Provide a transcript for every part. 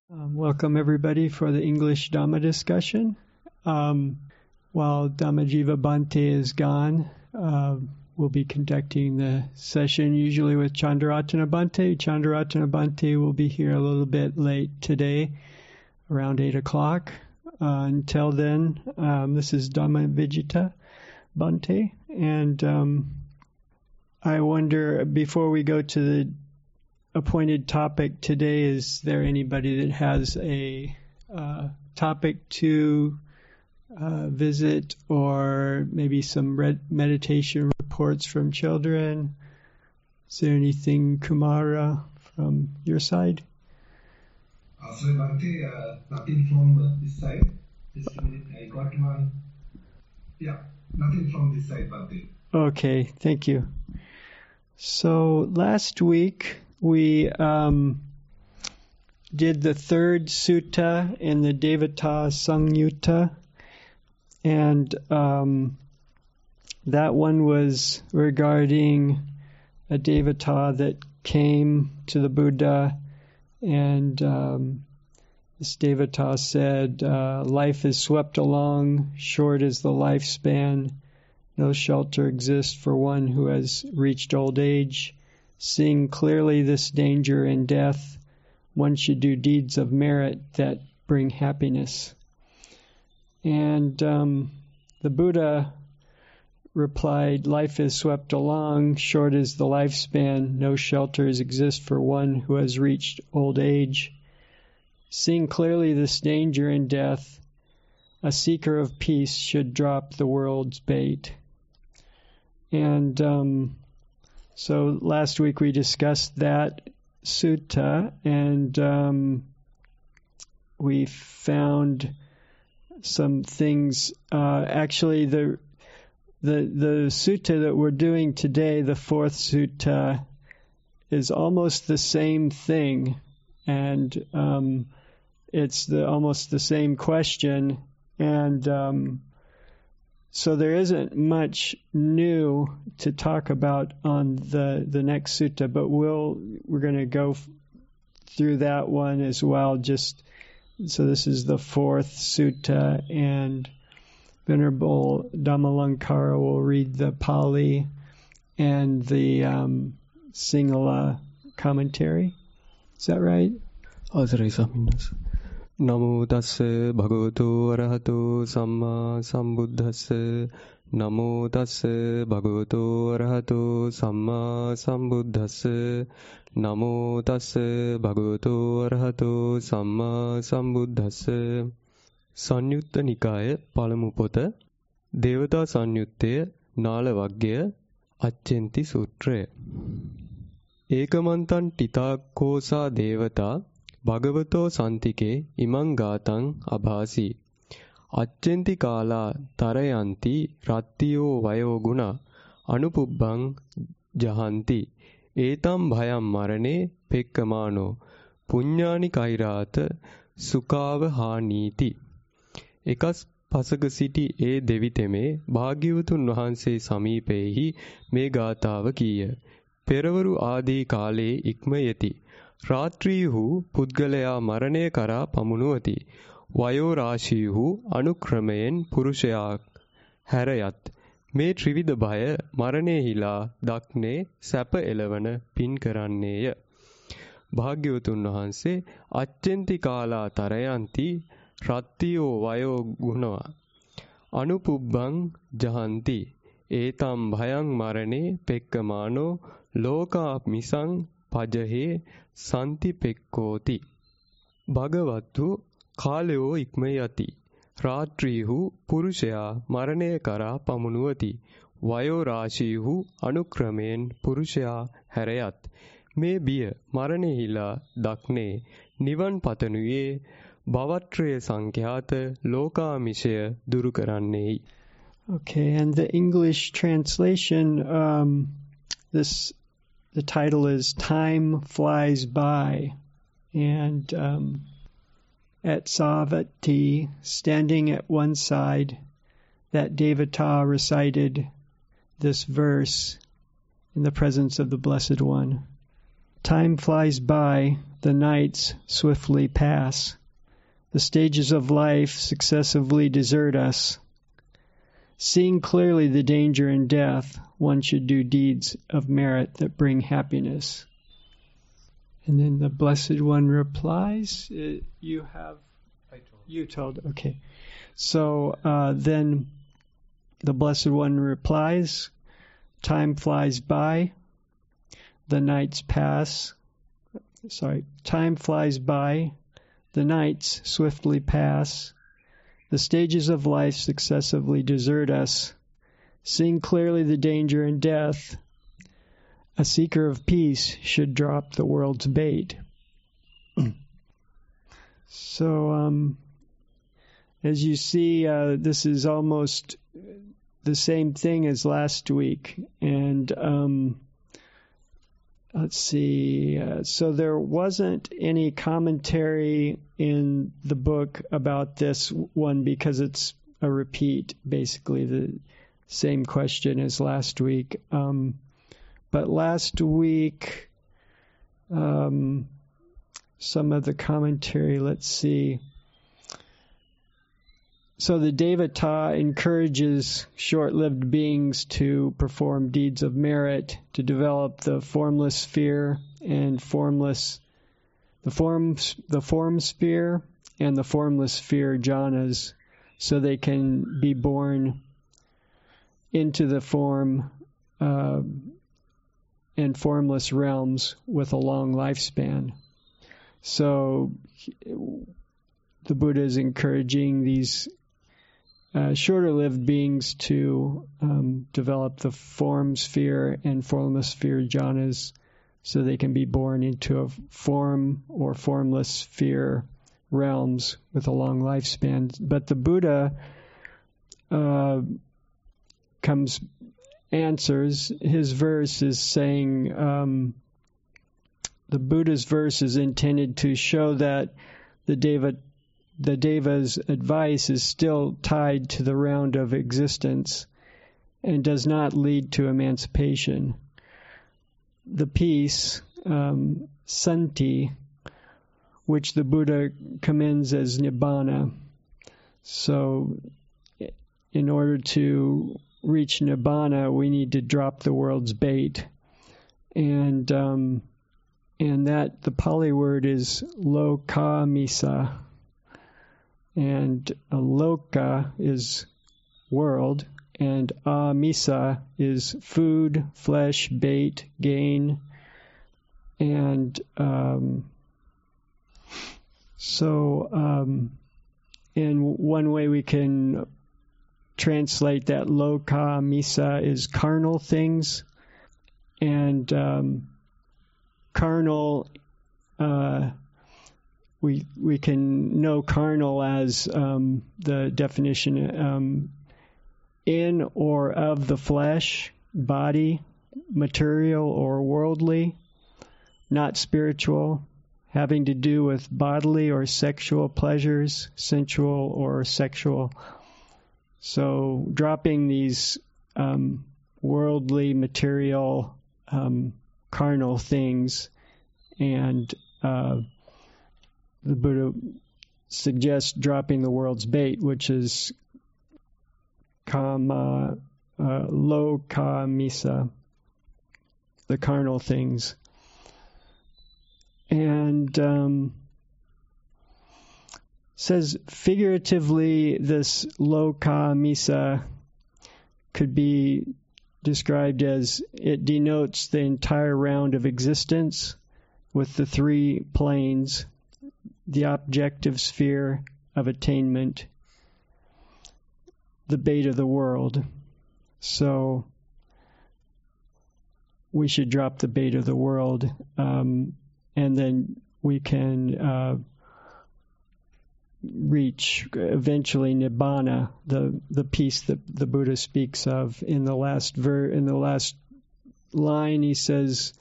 Welcome everybody for the English Dhamma discussion. While Dhammajiva Bhante is gone, we'll be conducting the session usually with Chandaratana Bhante. Chandaratana Bhante will be here a little bit late today, around 8 o'clock. Until then, this is Dhamma Vijita Bhante. And I wonder, before we go to the appointed topic today, is there anybody that has a topic to visit, or maybe some meditation reports from children? Is there anything, Kumara, from your side? So Bhante, nothing from this side. Just a minute, I got one. Yeah, nothing from this side, Bhante. Okay, thank you. So last week we did the third sutta in the Devata Samyutta, and that one was regarding a Devata that came to the Buddha, and this Devata said, life is swept along, short is the lifespan, no shelter exists for one who has reached old age. Seeing clearly this danger in death, one should do deeds of merit that bring happiness. And the Buddha replied, life is swept along, short is the lifespan, no shelters exist for one who has reached old age. Seeing clearly this danger in death, a seeker of peace should drop the world's bait. And so last week we discussed that sutta, and we found some things. Actually, the sutta that we're doing today, the fourth sutta, is almost the same thing, and it's almost the same question, and so there isn't much new to talk about on the next sutta, but we're going to go through that one as well. So this is the fourth sutta, and Venerable Dhammalankara will read the Pali and the Sinhala commentary. Is that right? Awesome, Saminas. Namo tassa bhagavato arahato samma sambuddhassa. Namo tassa bhagavato arahato samma sambuddhassa. Namo tassa bhagavato arahato samma sambuddhassa. Sanyutta Nikaya පළමු පොත දේවතා සංයුත්තය නාල වග්ගය අච්චෙන්ති සූත්‍රය. ඒකමන්තං ටිතාක්ඛෝසා දේවතා භගවතෝ සන්තිකේ ඉමං ගාතං අභාසි අච්චෙන්ති කාලා තරයන්ති රත්තියෝ වයෝ ගුණ අනුපුබ්බං ජහන්ති ඒතම් භයම් මරණේ පෙක්කමානෝ පුඤ්ඤානි කෛරාත සුකාව හානීති. එකස් පසක සිටි ඒ දෙවිතෙමේ භාග්‍යවතුන් වහන්සේ සමීපෙහි මේ ගාථාව කීය. පෙරවරු ආදී කාලේ ඉක්මයති. රාත්‍රියහු පුද්ගලයා මරණය කරා පමුණුවති. වයෝ රාශියහු අනුක්‍රමයෙන් පුරුෂයා හැරයත්. මේ ත්‍රිවිධ භය මරණයෙහිලා දක්නේ සැප එළවන පින් කරන්නේය. භාග්‍යවතුන් වහන්සේ අච්චෙන්ති කාලා තරයන්ති රත්තියෝ වයෝ ගුණවා අනුපුබ්බං ජහන්ති ඒතම් භයං මරණේ පෙක්කමානෝ ලෝකා මිසං පජහේ සන්ති පෙක්කෝති. භගවතු කාලයෝ ඉක්මයති. රාත්‍රියහු පුරුෂයා මරණය කරා පමුණුවති. වයෝ රාශියහු අනුක්‍රමයෙන් පුරුෂයා හැරයත්. මේ බිය මරණෙහිලා දක්නේ නිවන් පතනුයේ භවත්‍රය සංඛ්‍යාත ලෝකාමිෂය දුරු කරන්නේයි. Okay, and the English translation, the title is Time Flies By, and at Savatthi, standing at one side, that Devata recited this verse in the presence of the Blessed One. Time flies by, the nights swiftly pass. The stages of life successively desert us. Seeing clearly the danger in death, one should do deeds of merit that bring happiness. And then the Blessed One replies, you told, okay. So then the Blessed One replies, time flies by, the nights pass. Time flies by, the nights swiftly pass. The stages of life successively desert us. Seeing clearly the danger in death, a seeker of peace should drop the world's bait. So, as you see, this is almost the same thing as last week. And let's see. So there wasn't any commentary in the book about this one because it's a repeat, basically the same question as last week. But last week, some of the commentary, let's see. So the Devata encourages short-lived beings to perform deeds of merit, to develop the formless sphere and the form sphere and the formless sphere jhanas, so they can be born into the form and formless realms with a long lifespan. So the Buddha is encouraging these shorter-lived beings to develop the form sphere and formless sphere jhanas so they can be born into a form or formless sphere realms with a long lifespan. But the Buddha answers. His verse is saying, the Buddha's verse is intended to show that the Deva's advice is still tied to the round of existence and does not lead to emancipation. The peace, santi, which the Buddha commends as nibbana. So in order to reach nibbana, we need to drop the world's bait. And that the Pali word is lokamisa. And loka is world, and amisa is food, flesh, bait, gain. And in one way we can translate that loka misa is carnal things, and carnal we can know carnal as the definition in or of the flesh, body, material or worldly, not spiritual, having to do with bodily or sexual pleasures, sensual or sexual. So dropping these worldly, material, carnal things, and the Buddha suggests dropping the world's bait, which is kama, lokamisa, the carnal things. And says figuratively, this lokamisa could be described as it denotes the entire round of existence with the three planes, the objective sphere of attainment, the bait of the world. So we should drop the bait of the world, and then we can reach eventually nibbana, the peace that the Buddha speaks of. In the last line, he says,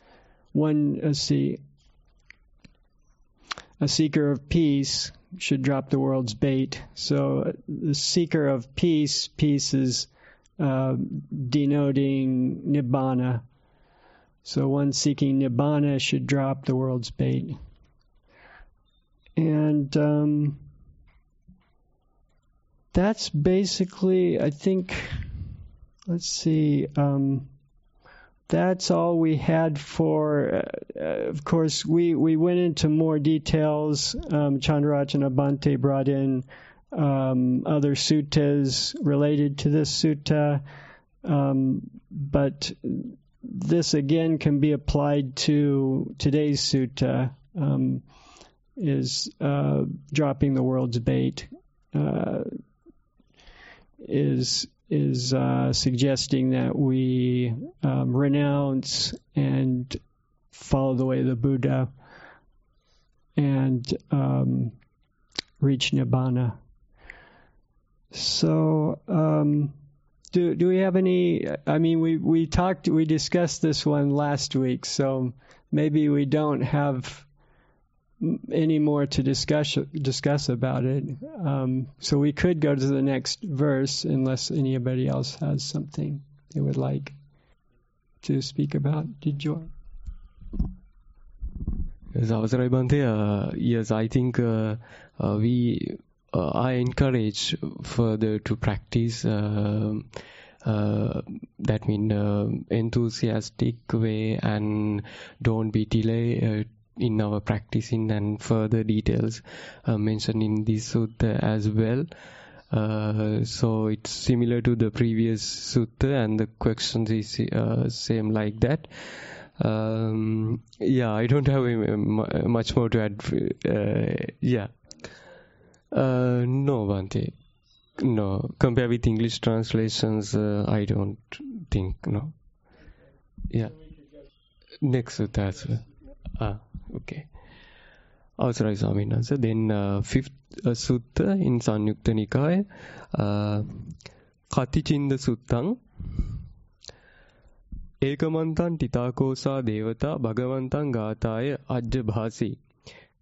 a seeker of peace should drop the world's bait. So the seeker of peace is denoting nibbana. So one seeking nibbana should drop the world's bait. And that's basically, I think, let's see, that's all we had for, of course, we went into more details. Chandaratana Bhante brought in other suttas related to this sutta, but this again can be applied to today's sutta, is dropping the world's bait, is suggesting that we renounce and follow the way of the Buddha and reach Nibbana. So, do we have any? I mean, we discussed this one last week, so maybe we don't have any more to discuss about it. So we could go to the next verse unless anybody else has something they would like to speak about. Did you? Yes, Avasaraya Bhante. Yes, I think we are encouraged further to practice that mean enthusiastic way and don't be delayed in our practicing, and further details mentioned in this sutta as well. So it's similar to the previous sutta, and the questions is same like that. Yeah, I don't have much more to add. Yeah. No, Bhante. No, compare with English translations, I don't think, no. Yeah. Next sutta as well. Okay. Avasaraya Swamīn Wahanse. Then fifth sutta in Sanyukta Nikaya, Katichinda Suttang. Ekamantan titakosa devata bhagavantan gātāya ajja bhāsi.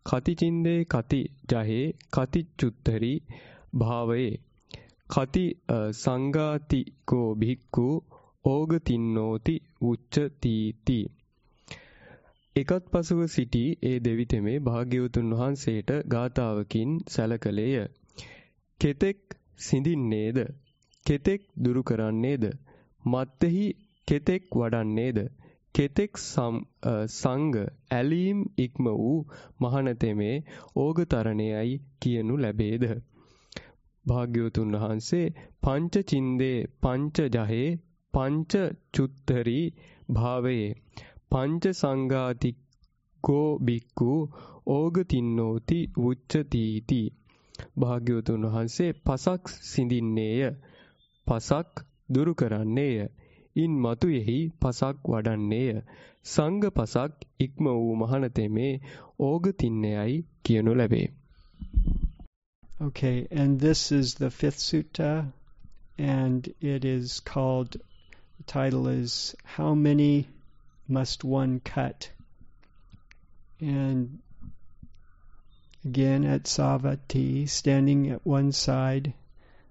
Katichinde kati jahe kati chuttari bhāvaye. Kati sangāti ko bhikku ඕගතින්නෝති උච්චතිති. එකත් පසුව සිටි ඒ දෙවිතෙමේ භාග්‍යවතුන් වහන්සේට ගාථාවකින් සැලකලේය. කෙතෙක් සිඳින්නේද? කෙතෙක් දුරු කරන්නේද? මත්ෙහි කෙතෙක් වඩන්නේද? කෙතෙක් සංඝ ඇලීම් ඉක්ම වූ මහණතෙමේ ඕගතරණයයි කියනු ලැබේද? භාග්‍යවතුන් වහන්සේ පංච චින්දේ පංච ජහේ පංච චුත්තරී භාවයේ පංච සංඝාතිකෝ බික්කු ඕගතින්නෝති උච්චතිති. භාග්‍යවතුන් වහන්සේ පසක් සිඳින්නේය, පසක් දුරු කරන්නේය, ඉන් මතුයෙහි පසක් වඩන්නේය, සංඝ පසක් ඉක්ම වූ මහණතෙමේ ඕගතින්නයයි කියනු ලැබේ. Okay, and this is the fifth sutta, and it is called, the title is, How Many Must One Cut? And again at Savatthi, standing at one side,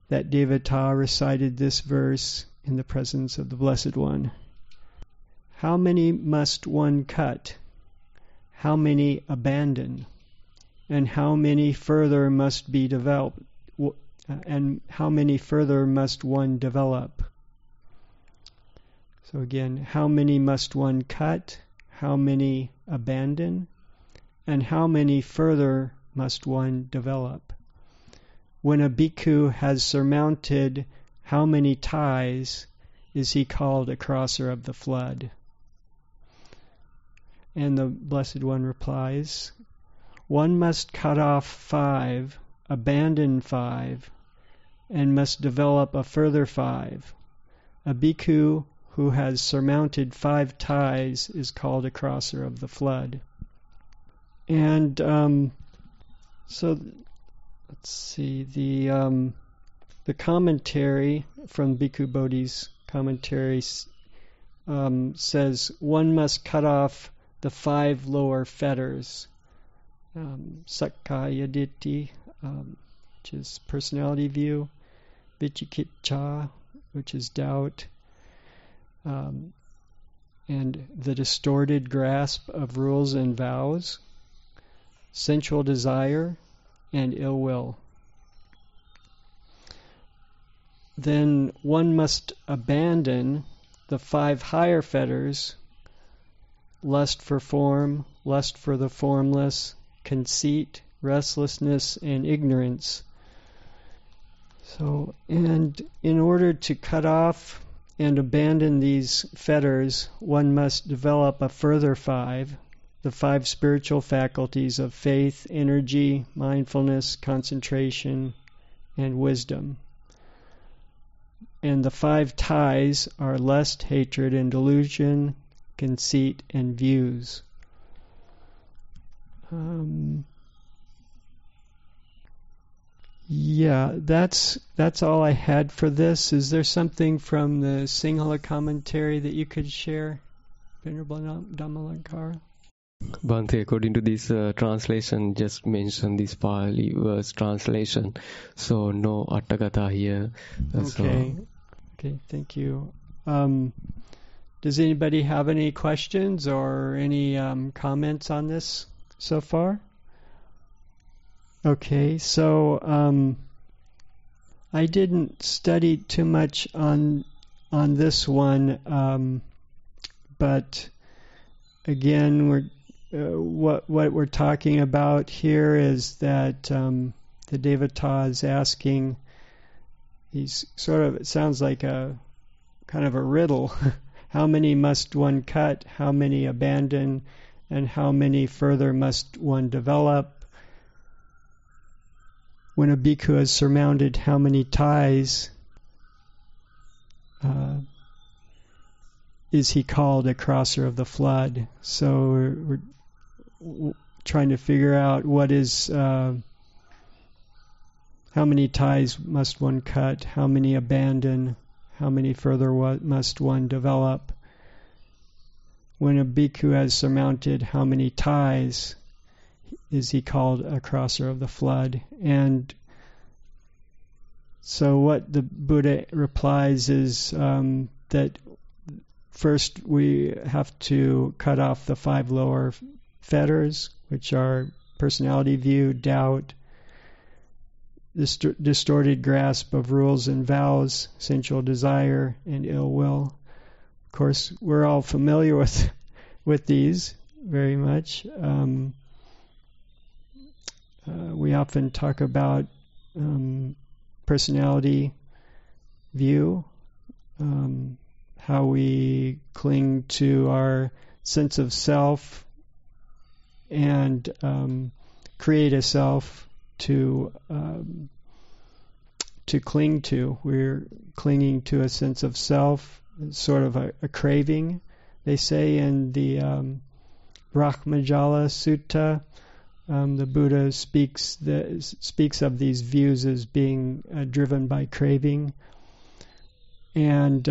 that Devata recited this verse in the presence of the Blessed One. How many must one cut? How many abandon? And how many further must be developed? And how many further must one develop? So again, how many must one cut? How many abandon? And how many further must one develop? When a bhikkhu has surmounted how many ties, is he called a crosser of the flood? And the Blessed One replies, one must cut off 5, abandon 5, and must develop a further 5. A bhikkhu who has surmounted 5 ties is called a crosser of the flood. And so let's see, the commentary from Bhikkhu Bodhi's commentary says one must cut off the 5 lower fetters. Sakkaya Ditthi, which is personality view, Vicikiccha, which is doubt, and the distorted grasp of rules and vows, sensual desire, and ill will. Then one must abandon the 5 higher fetters: lust for form, lust for the formless, conceit, restlessness, and ignorance. So, and in order to cut off and abandon these fetters, one must develop a further 5, the 5 spiritual faculties of faith, energy, mindfulness, concentration, and wisdom. And the 5 ties are lust, hatred, and delusion, conceit, and views. Yeah, that's all I had for this. Is there something from the Sinhala commentary that you could share, Venerable Dhammalankara? Bhante, according to this translation, just mention this Pali verse translation. So no Atthakatha here. Okay. Okay, thank you. Does anybody have any questions or any comments on this so far? Okay, so I didn't study too much on this one, but again, what we're talking about here is that the Devata is asking. He's it sounds like a kind of a riddle. How many must one cut? How many abandon? And how many further must one develop? When a bhikkhu has surmounted how many ties, is he called a crosser of the flood? So we're trying to figure out what is, how many ties must one cut, how many abandon, how many further must one develop. When a bhikkhu has surmounted how many ties, is he called a crosser of the flood? And so what the Buddha replies is that first we have to cut off the 5 lower fetters, which are personality view, doubt, distorted grasp of rules and vows, sensual desire, and ill will. Of course, we're all familiar with these very much. We often talk about personality view, how we cling to our sense of self and create a self to cling to. We're clinging to a sense of self, sort of a craving. They say in the Brahmajala Sutta, the Buddha speaks of these views as being driven by craving. And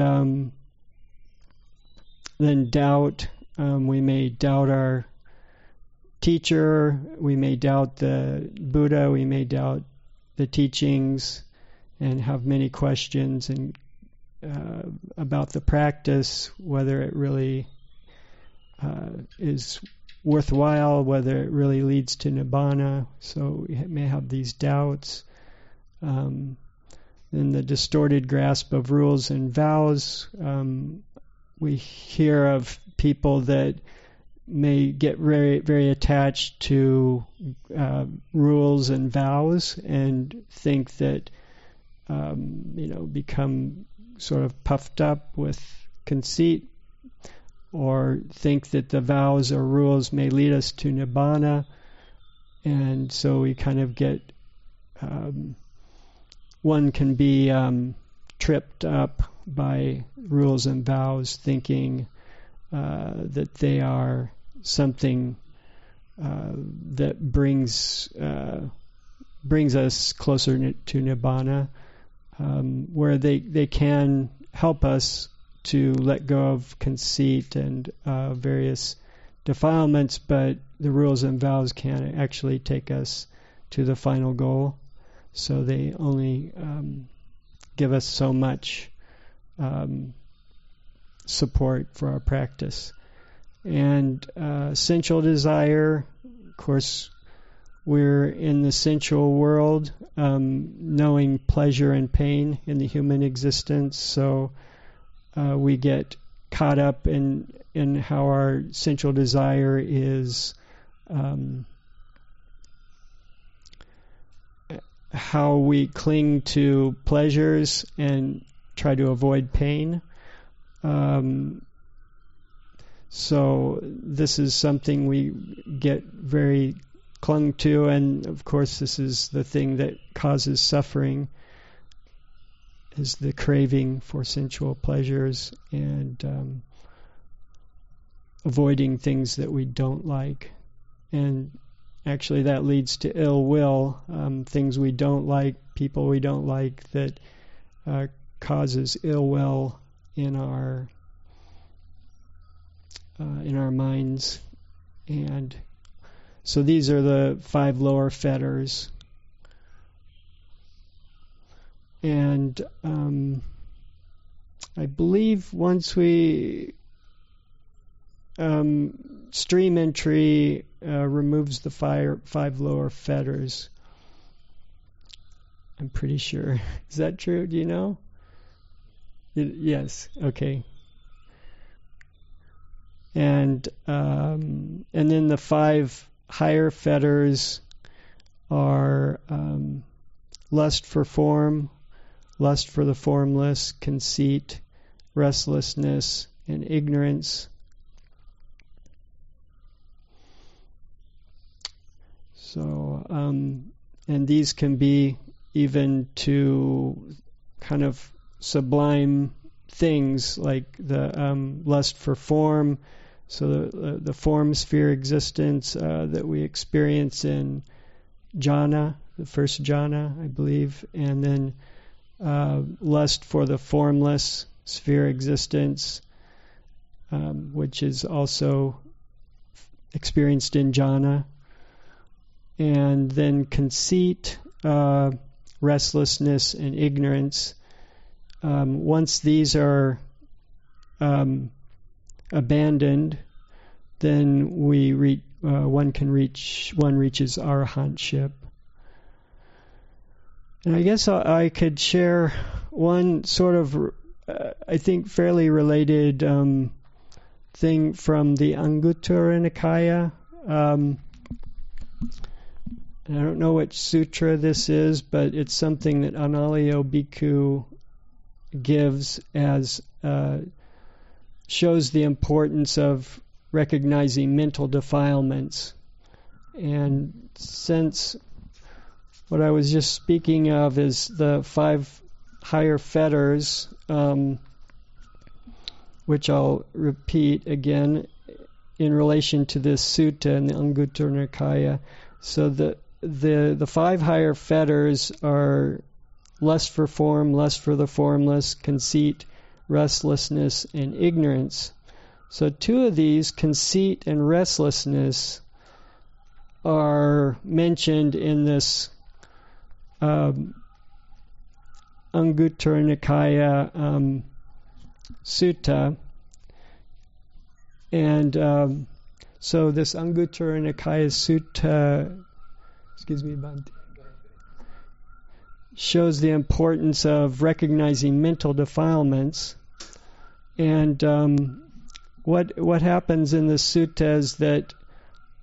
then doubt. We may doubt our teacher, we may doubt the Buddha, we may doubt the teachings, and have many questions and about the practice, whether it really is worthwhile, whether it really leads to nibbana. So we may have these doubts. Then the distorted grasp of rules and vows. We hear of people that may get very, very attached to rules and vows and think that, become sort of puffed up with conceit, or think that the vows or rules may lead us to nibbana, and so we kind of get, one can be tripped up by rules and vows, thinking that they are something that brings us closer to nibbana, where they can help us to let go of conceit and various defilements, but the rules and vows can't actually take us to the final goal. So they only give us so much support for our practice. And sensual desire, of course, we're in the sensual world, knowing pleasure and pain in the human existence. So we get caught up in how our sensual desire is, how we cling to pleasures and try to avoid pain. So this is something we get very clung to, and of course this is the thing that causes suffering, is the craving for sensual pleasures and avoiding things that we don't like. And actually that leads to ill will, things we don't like, people we don't like, that causes ill will in our minds. And so these are the 5 lower fetters. And I believe once we stream entry removes the 5 lower fetters. I'm pretty sure. Is that true? Do you know? Yes. Okay. And then the 5 higher fetters are lust for form, lust for the formless, conceit, restlessness, and ignorance. So, and these can be even to kind of sublime things, like the lust for form, so the form sphere existence that we experience in jhana, the first jhana, I believe, and then lust for the formless sphere existence, which is also experienced in jhana, and then conceit, restlessness, and ignorance. Once these are abandoned, then one reaches arahantship. And I guess I could share one sort of, I think, fairly related thing from the Anguttara Nikaya. I don't know which sutra this is, but it's something that Analayo Bhikkhu gives as shows the importance of recognizing mental defilements. And since what I was just speaking of is the 5 higher fetters, which I'll repeat again in relation to this sutta in the Anguttara Nikaya. So the 5 higher fetters are lust for form, lust for the formless, conceit, restlessness, and ignorance. So 2 of these, conceit and restlessness, are mentioned in this Anguttara Nikaya sutta. And so this Anguttara Nikaya sutta, Bhante, shows the importance of recognizing mental defilements. And what happens in the sutta is that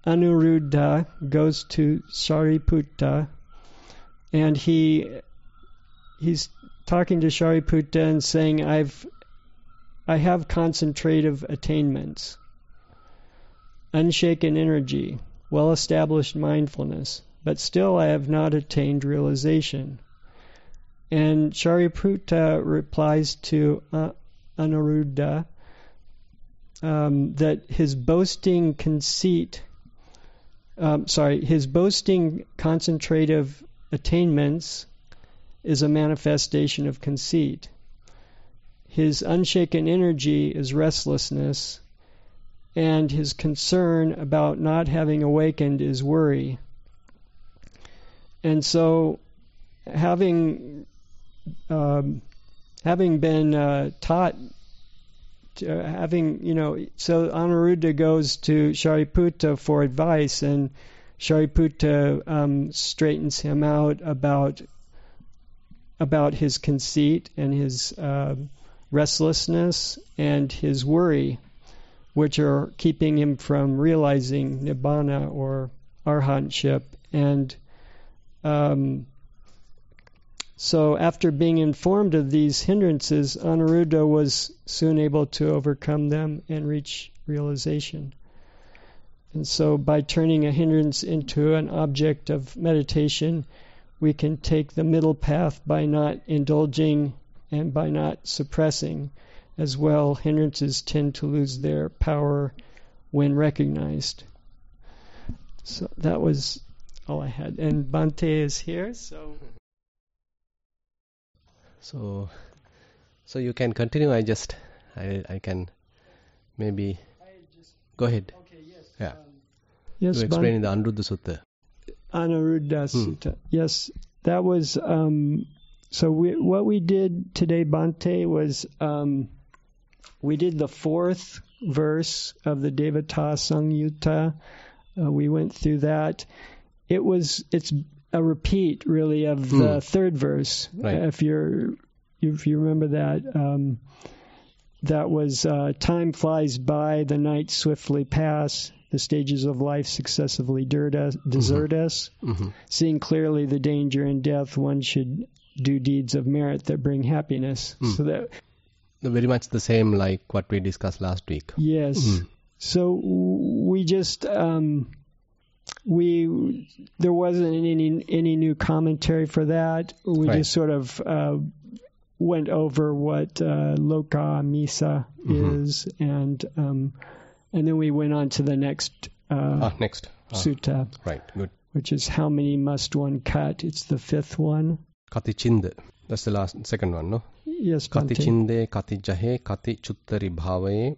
Anuruddha goes to Sariputta, and he's talking to Sariputta and saying, I have concentrative attainments, unshaken energy, well-established mindfulness, but still I have not attained realization. And Sariputta replies to Anuruddha that his boasting concentrative attainments is a manifestation of conceit. His unshaken energy is restlessness, and his concern about not having awakened is worry. And so, having been taught, so Anuruddha goes to Sariputta for advice, and Shariputra straightens him out about his conceit and his restlessness and his worry, which are keeping him from realizing nibbana or arhatantship. And so after being informed of these hindrances, Anuruddha was soon able to overcome them and reach realization. And so by turning a hindrance into an object of meditation, we can take the middle path by not indulging and by not suppressing. As well, hindrances tend to lose their power when recognized. So that was all I had. And Bhante is here, so you can continue. I can maybe go ahead. Okay, yes. Yeah. Yes, You explain in the Anuruddha Sutta. Anuruddha Sutta. Yes, that was. So what we did today, Bhante, was we did the fourth verse of the Devata Sangyutta. We went through that. It's a repeat, really, of the third verse. Right. If you remember that, that was time flies by, the nights swiftly pass, the stages of life successively desert us. Seeing clearly the danger in death, one should do deeds of merit that bring happiness. So that very much the same like what we discussed last week. yes. So we just there wasn't any new commentary for that. We just sort of went over what Loka Misa is, and then we went on to the next sutta. Right, good. Which is how many must one cut? It's the fifth one. Kati chinde. That's the second one, no? Yes, Kati Bhante. chinde, kati jahe, kati chuttari bhavaye,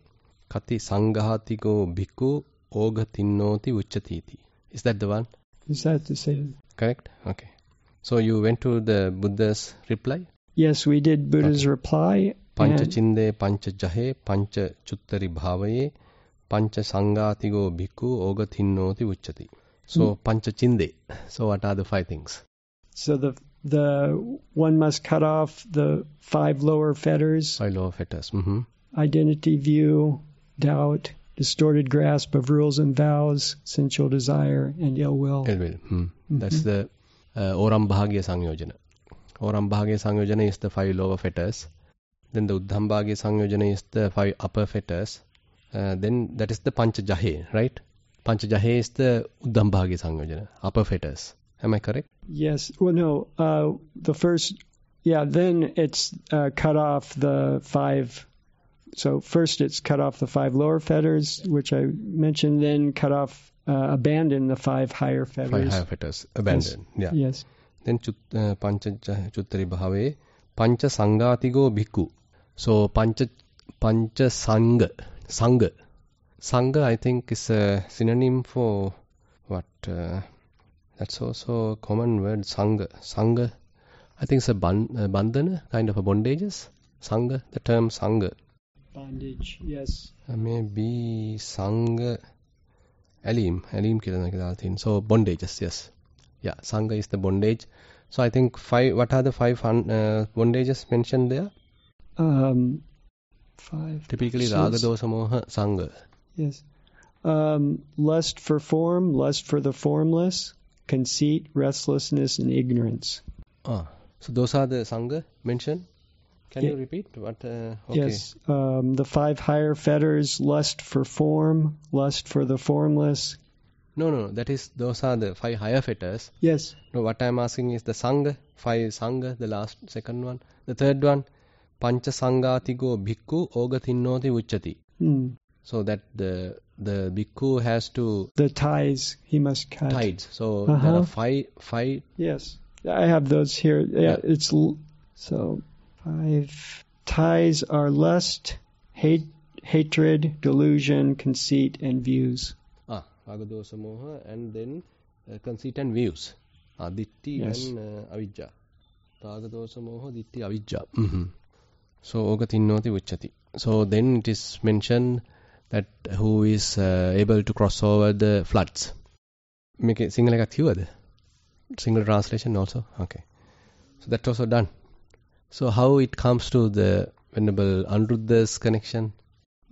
kati sanghatigo bhikkhu, ogha tinnoti uchatiti. Is that the one? Is that the same? Correct? Okay. So you went to the Buddha's reply? Yes, we did Buddha's reply. Pancha chinde, pancha jahe, pancha chuttari bhavaye, pancha sanghatigo bhikkhu, ogha tinnoti uchati. So pancha chinde. So what are the 5 things? So the one must cut off the 5 lower fetters. 5 lower fetters. Identity view, doubt, distorted grasp of rules and vows, sensual desire, and ill will. Ill will. That's the Oram Bhagya Sangyojana. Oram Bhagya Sangyojana is the 5 lower fetters. Then the Uddham Bhagya Sangyojana is the 5 upper fetters. Then that is the Pancha Jahe, right? Pancha Jahe is the Uddham Bhagya Sangyojana, upper fetters. Am I correct? Yes. Well, no. The first, then it's cut off the 5. So first it's cut off the 5 lower fetters, which I mentioned, then abandon the 5 higher fetters. 5 higher fetters, abandon. Yes. Yeah. Yes. Then Pancha Chuttari Bhave, Pancha Sanghatigo Bhikkhu. So Pancha Sangha. Sangha, I think, is a synonym for what? That's also a common word, Sangha. Sangha, I think it's a bandhana, kind of a bondages. Sangha, the term Sangha. Bondage, yes. Maybe Sangha, Alim kila. So bondages, yes. Yeah, Sangha is the bondage. So I think 5, what are the 5 bondages mentioned there? 5. Typically, Raga, Dosa, Moha, Sangha. Yes. Lust for form, lust for the formless, conceit, restlessness, and ignorance. So those are the Sangha mentioned. Can you repeat? What? Okay. Yes. The 5 higher fetters, lust for form, lust for the formless. No. Those are the 5 higher fetters. Yes. No, what I am asking is the Sangha, 5 Sangha, the second one. The third one, Pancha Sanghatigo Bhikkhu Ogha Tinnoti Uchati. So that the bhikkhu has to... The ties he must cut. Tides. So there are 5... Yes. I have those here. Yeah. It's... So 5 ties are lust, hatred, delusion, conceit, and views. Ragadosa Moha, and then conceit and views. Ditti and avijja. Ragadosa Moha, Ditti, avijja. So Ogha Tinnoti Uchati. So then it is mentioned that who is able to cross over the floods. මේකේ සිංහල එකක් කිව්වද? Single translation also? Okay. So that's also done. So how it comes to the Venerable Anuruddha's connection?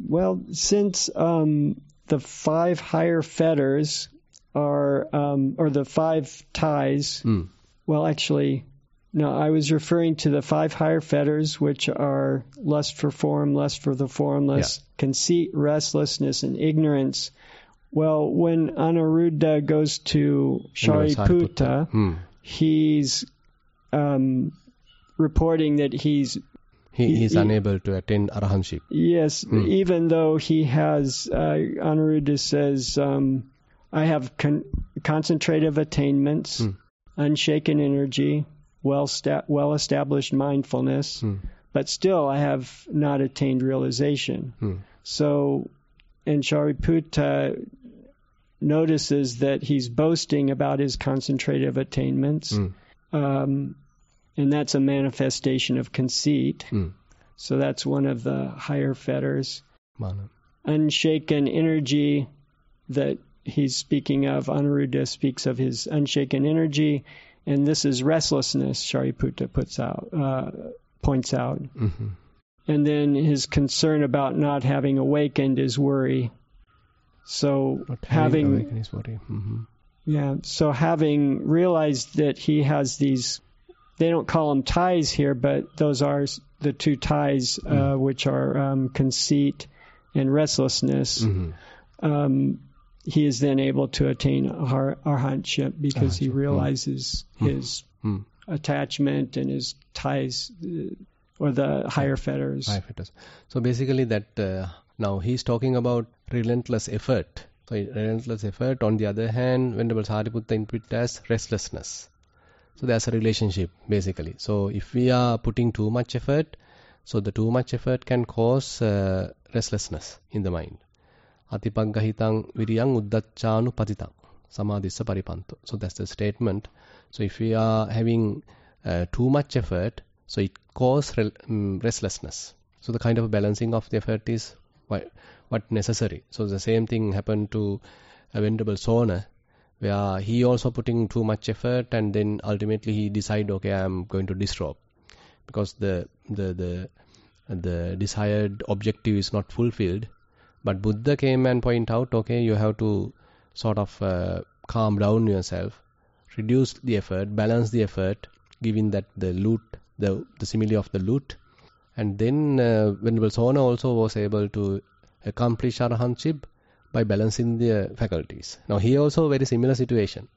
Well, since the 5 higher fetters are, or the 5 ties, well, actually, no, I was referring to the 5 higher fetters, which are lust for form, lust for the formless, conceit, restlessness, and ignorance. Well, when Anuruddha goes to Sariputta, he's reporting that he's unable to attain arahantship. Yes, even though he has, Anuruddha says, I have concentrative attainments, unshaken energy, well-established mindfulness, but still I have not attained realization. So, and Sariputta notices that he's boasting about his concentrative attainments, and that's a manifestation of conceit. So that's one of the higher fetters. Unshaken energy that he's speaking of, Anuruddha speaks of his unshaken energy, and this is restlessness, Sariputta points out. And then his concern about not having awakened is worry. So having realized that he has these, they don't call them ties here, but those are the 2 ties, which are conceit and restlessness. He is then able to attain arahantship because he realizes his attachment and his ties, or the higher fetters. So basically that now he's talking about relentless effort. So relentless effort, on the other hand, Venerable Sariputta interprets as restlessness. So there's a relationship basically. So if we are putting too much effort, so the too much effort can cause restlessness in the mind. Atipaggahitam viriyam uddachanu patitam samadhissa paripanto. So that's the statement. So if we are having too much effort, so it causes restlessness. So the kind of balancing of the effort is what necessary. So the same thing happened to Venerable Sona, where he also putting too much effort, and then ultimately he decide, okay, I'm going to disrobe because the desired objective is not fulfilled. But Buddha came and point out, okay, you have to sort of calm down yourself, reduce the effort, balance the effort, giving that the loot, the simile of the loot. And then Venerable Sona also was able to accomplish arahantship by balancing the faculties. Now here also a very similar situation.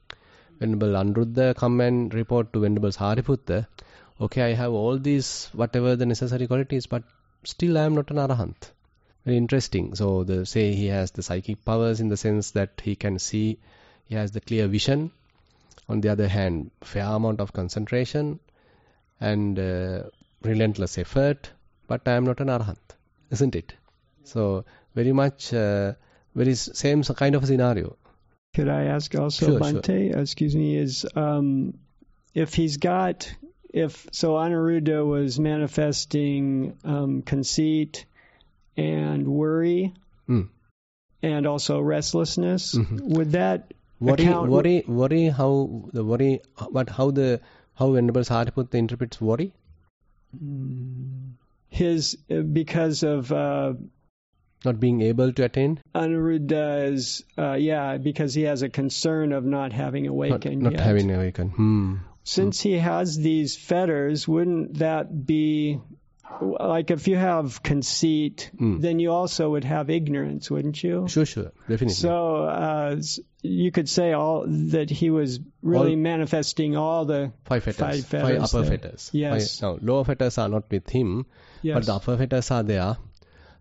Venerable Anuruddha come and report to Venerable Sariputta, okay, I have all these, whatever the necessary qualities, but still I am not an arahant. Very interesting. So say he has the psychic powers in the sense that he can see, he has the clear vision. On the other hand, fair amount of concentration and relentless effort, but I am not an arahant, isn't it? So very much, very same kind of a scenario. Could I ask also, Bhante? Sure. Excuse me, is so Anuruddha was manifesting conceit and worry, and also restlessness. Would that worry? How Venerable Sariputta interprets worry? Because of not being able to attain. Anuruddha's, because he has a concern of not having awakened. Not having awakened. Since he has these fetters, wouldn't that be like if you have conceit, then you also would have ignorance, wouldn't you? Sure, definitely. So you could say that he was really manifesting all the 5 fetters, 5 upper fetters. Yes. Now lower fetters are not with him, but the upper fetters are there.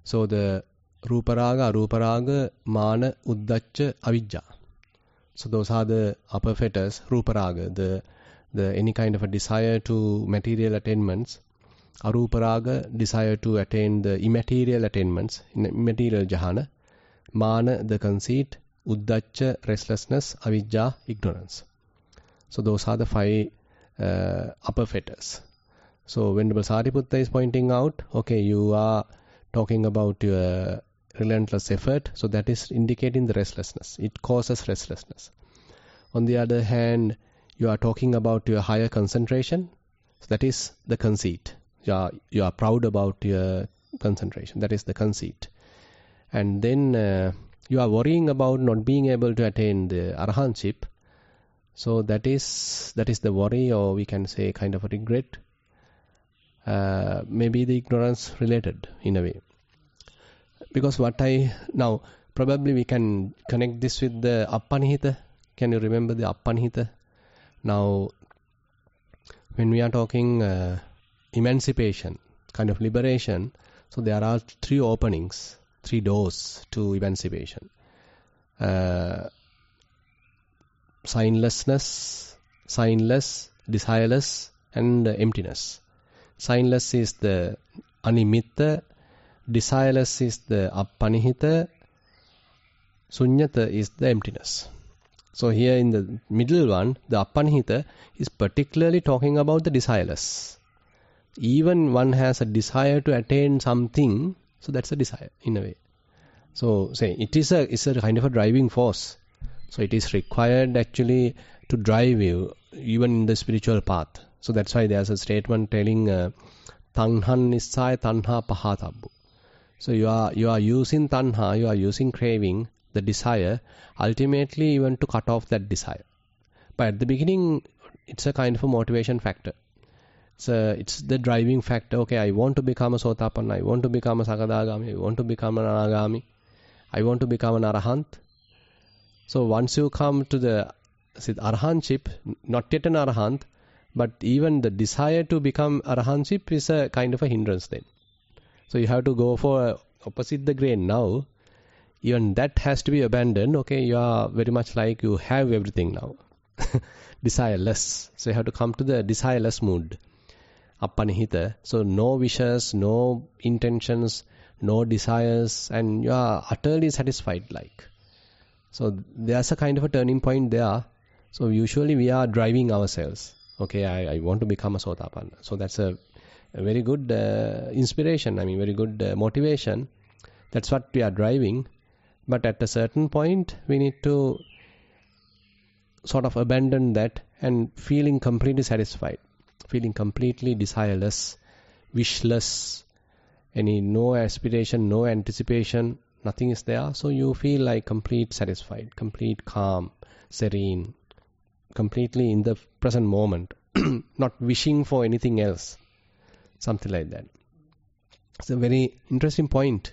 So the Ruparaga, Aruparaga, Mana, Uddacca, Avijja. So those are the upper fetters. Ruparaga, the any kind of a desire to material attainments. Aruparaga, desire to attain the immaterial attainments, immaterial jhana. Mana, the conceit. Uddacca, restlessness. Avijja, ignorance. So those are the 5 upper fetters. So Venerable Sariputta is pointing out, okay, you are talking about your relentless effort, so that is indicating the restlessness. It causes restlessness. On the other hand, you are talking about your higher concentration. So that is the conceit. You are proud about your concentration. That is the conceit. And then you are worrying about not being able to attain the arahantship. So that is the worry, or we can say kind of a regret. Maybe the ignorance related in a way. Because now probably we can connect this with the appanihita. Can you remember the appanihita? Now, when we are talking emancipation, kind of liberation, so there are 3 openings, 3 doors to emancipation. Signlessness, signless, desireless, and emptiness. Signless is the animitta, desireless is the appanihita, sunyata is the emptiness. So here in the middle one, the appanihita is particularly talking about the desireless. Even one has a desire to attain something, so that's a desire in a way. So say it's a kind of a driving force. So it is required actually to drive you even in the spiritual path. So that's why there's a statement telling tanhan nissaya tanha pahatabbu. So you are using tanha, you are using craving, the desire, ultimately even to cut off that desire. But at the beginning, it's a kind of a motivation factor. It's the driving factor. Okay, I want to become a sotapanna, I want to become a sakadagami, I want to become an anagami, I want to become an arahant. So once you come to the arahantship, not yet an arahant, but even the desire to become arahantship is a kind of a hindrance then. So you have to go for opposite the grain now. Even that has to be abandoned. Okay, you are very much like you have everything now. Desireless. So you have to come to the desireless mood. Appanihita. So no wishes, no intentions, no desires, and you are utterly satisfied like. So there's a kind of a turning point there. So usually we are driving ourselves. Okay, I want to become a sotapanna. So that's a very good inspiration. I mean, very good motivation. That's what we are driving. But at a certain point, we need to sort of abandon that and feeling completely satisfied, feeling completely desireless, wishless, no aspiration, no anticipation, nothing is there. So you feel like complete satisfied, complete calm, serene, completely in the present moment, not wishing for anything else, something like that. It's a very interesting point.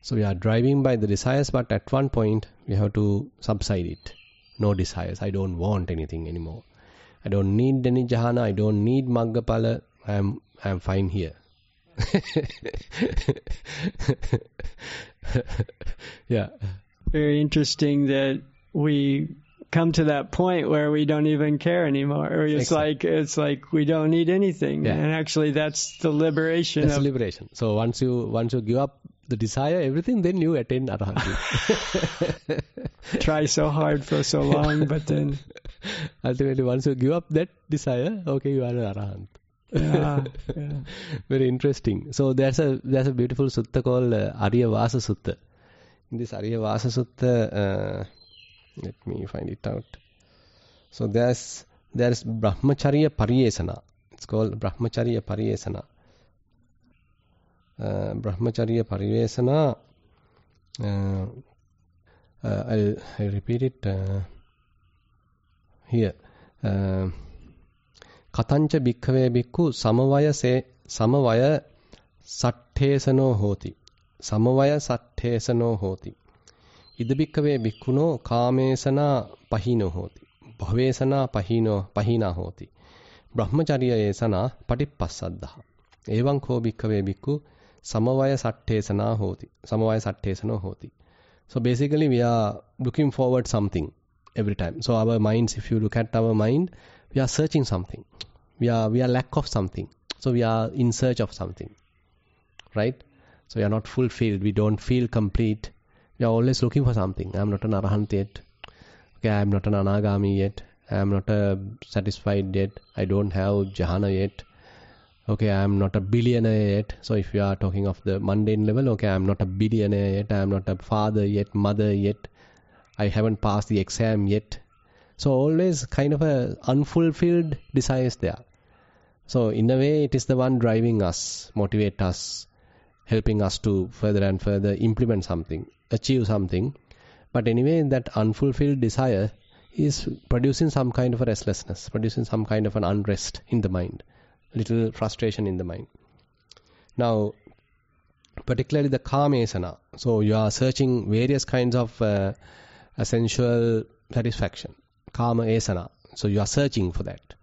So we are driving by the desires, but at one point we have to subside it. No desires. I don't want anything anymore. I don't need any jhana. I don't need maggapala. I am fine here. Yeah. Very interesting that we come to that point where we don't even care anymore. Or it's like we don't need anything. Yeah. And actually that's the liberation. That's liberation. So once you give up the desire, everything, then you attain arahantship. Try so hard for so long, but then ultimately once you give up that desire, okay, you are an arahant. Yeah. Very interesting. So there's a beautiful sutta called Arya Vasa Sutta. In this Arya Vasa Sutta, let me find it out. So there's Brahmacharya Pariyesana. It's called Brahmacharya Pariyesana. Brahmacharya Pariyesana. I'll repeat it here. Katancha bhikkhave bhikkhu samavaya satthesano hoti. Samavaya satthesano hoti. Ida bhikkhave bhikkhuno kamesana pahino hoti. Bhavesana pahina hoti. Brahmacharya esana patipassaddaha. Evam ko bhikkhave bhikkhu samavaya satthesana hoti. Samavaya satthesano hoti. So basically we are looking forward something every time. So our minds, if you look at our mind, we are searching something. We are lack of something. So we are in search of something. Right? So we are not fulfilled. We don't feel complete. We are always looking for something. I am not an arahant yet. Okay, I am not an anagami yet. I am not satisfied yet. I don't have jhana yet. Okay, I am not a billionaire yet. So if you are talking of the mundane level, okay, I am not a billionaire yet. I am not a father yet, mother yet. I haven't passed the exam yet. So always kind of a unfulfilled desires there. So in a way, it is the one driving us, motivate us, helping us to further and further implement something, achieve something. But anyway, that unfulfilled desire is producing some kind of a restlessness, producing some kind of an unrest in the mind, little frustration in the mind. Now, particularly the kamesana. So you are searching various kinds of sensual satisfaction, kama esana. So you are searching for that.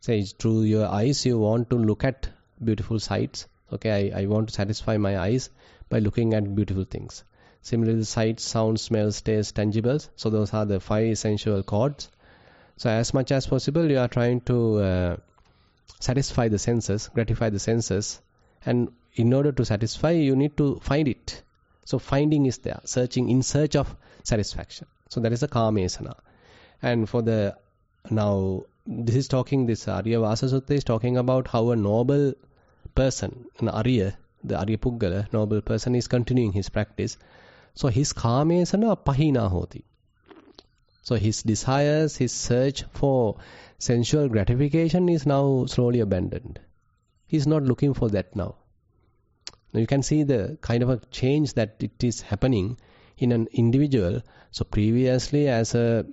Say through your eyes, you want to look at beautiful sights. Okay, I want to satisfy my eyes by looking at beautiful things. Similarly, the sights, sounds, smells, taste, tangibles. So those are the 5 sensual chords. So as much as possible, you are trying to satisfy the senses, gratify the senses. And in order to satisfy, you need to find it. So finding is there, searching in search of satisfaction. So that is the kamesana. And for the, now, this is talking, this Arya Vasa Sutta is talking about how a noble person, an Arya, the Arya Puggala, noble person is continuing his practice. So his kamesana pahina hoti. So his desires, his search for sensual gratification is now slowly abandoned. He is not looking for that now. Now you can see the kind of a change that it is happening in an individual. So previously, as a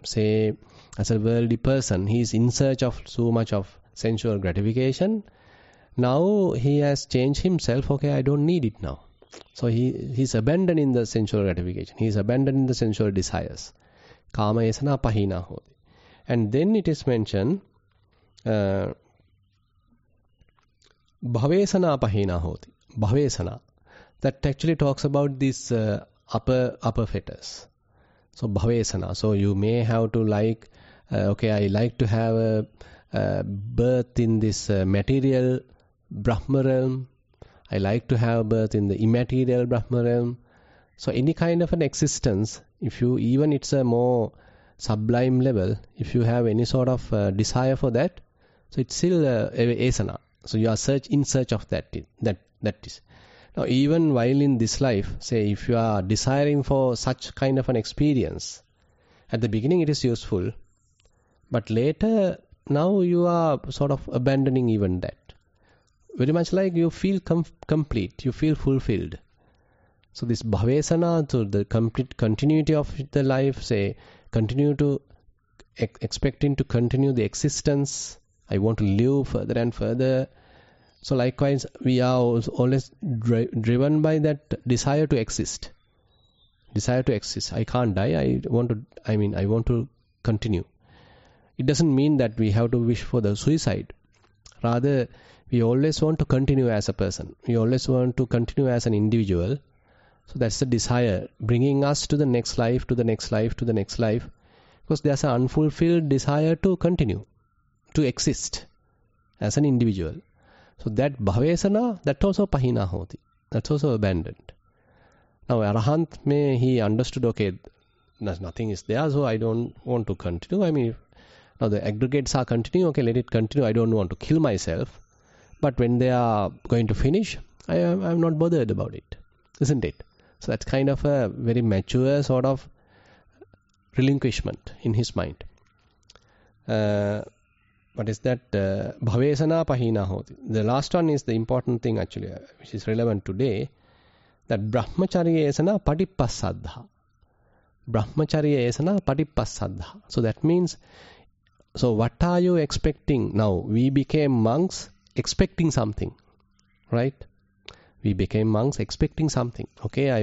worldly person, he is in search of so much of sensual gratification. Now he has changed himself. Okay, I don't need it now. So he's abandoning the sensual gratification. He is abandoning the sensual desires. Kama esana pahina hoti. And then it is mentioned bhavesana pahina hoti. Bhavesana. That actually talks about this upper fetters. So bhavesana. So you may have to like, okay, I like to have a birth in this material Brahma realm. I like to have birth in the immaterial Brahma realm. So any kind of an existence, if you, even it's a more sublime level, if you have any sort of desire for that, so it's still asana. So you are in search of that is. Now even while in this life, say if you are desiring for such kind of an experience, at the beginning it is useful, but later now you are sort of abandoning even that. Very much like you feel complete, you feel fulfilled. So this bhavesana, so the complete continuity of the life, say continue to expecting to continue the existence. I want to live further and further. So likewise, we are always driven by that desire to exist. Desire to exist. I can't die. I want to continue. It doesn't mean that we have to wish for the suicide. Rather, we always want to continue as a person. We always want to continue as an individual. So that's the desire, bringing us to the next life, to the next life, to the next life. Because there's an unfulfilled desire to continue, to exist as an individual. So that bhavesana, that also pahina hoti. That's also abandoned. Now Arahant he understood, okay, nothing is there, so I don't want to continue. Now the aggregates are continuing, okay, let it continue. I don't want to kill myself. But when they are going to finish, I'm not bothered about it, isn't it? So that's kind of a very mature sort of relinquishment in his mind. What is that? Bhavesana pahina hoti. The last one is the important thing actually, which is relevant today. That brahmacharyesana patipassaddha. Brahmacharyesana patipassaddha. So that means, so what are you expecting? Now we became monks expecting something, right? We became monks expecting something. Okay, I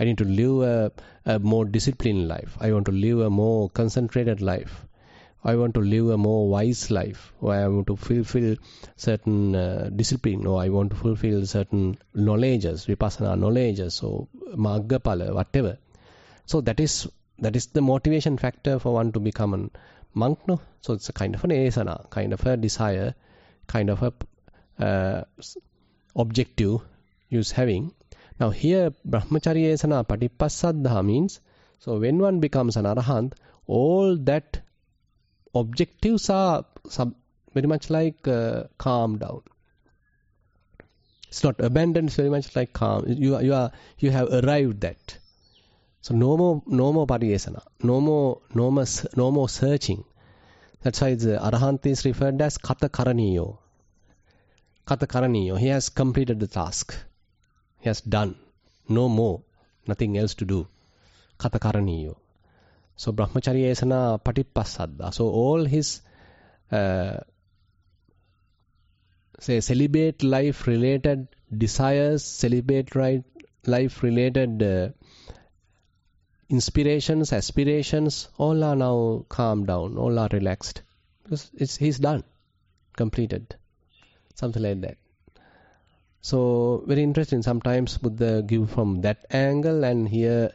need to live a more disciplined life. I want to live a more concentrated life. I want to live a more wise life. Or I want to fulfill certain discipline. Or I want to fulfill certain knowledges, vipassana knowledges, or maggapala, whatever. So that is the motivation factor for one to become a monk, no? So it's a kind of an asana, kind of a desire, kind of a objective you is having. Now here brahmacharya asana patipassaddha means, so when one becomes an arahant, all that objectives are very much like calm down. It's not abandoned, it's very much like calm. You have arrived at. So no more pariyesana, no more searching. That's why the Arahant is referred as Kata Karaniyo. Kata Karaniyo. He has completed the task. He has done. No more. Nothing else to do. Kata Karaniyo. So Brahmacharya Esana Patipassadda. So all his celibate life related desires, celibate life related inspirations, aspirations, all are now calmed down, all are relaxed. Because he's done, completed. Something like that. So very interesting. Sometimes Buddha give from that angle, and here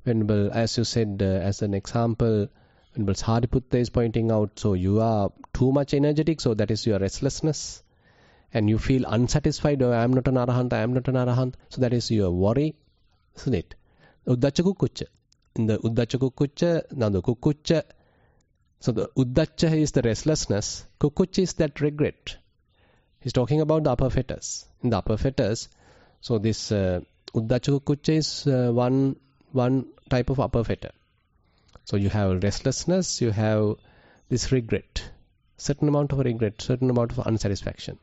Venerable, as you said, as an example, Venerable Sariputta is pointing out, so you are too much energetic, so that is your restlessness, and you feel unsatisfied, oh, I am not an arahant, so that is your worry, isn't it? Uddacha Kukucha. In the Uddacha Kukucha, now the Kukucha, so the Uddacha is the restlessness, Kukucha is that regret. He's talking about the upper fetters. In the upper fetters, so this Uddacha Kukucha is one type of upper fetter. So you have restlessness, you have this regret, certain amount of regret, certain amount of unsatisfaction.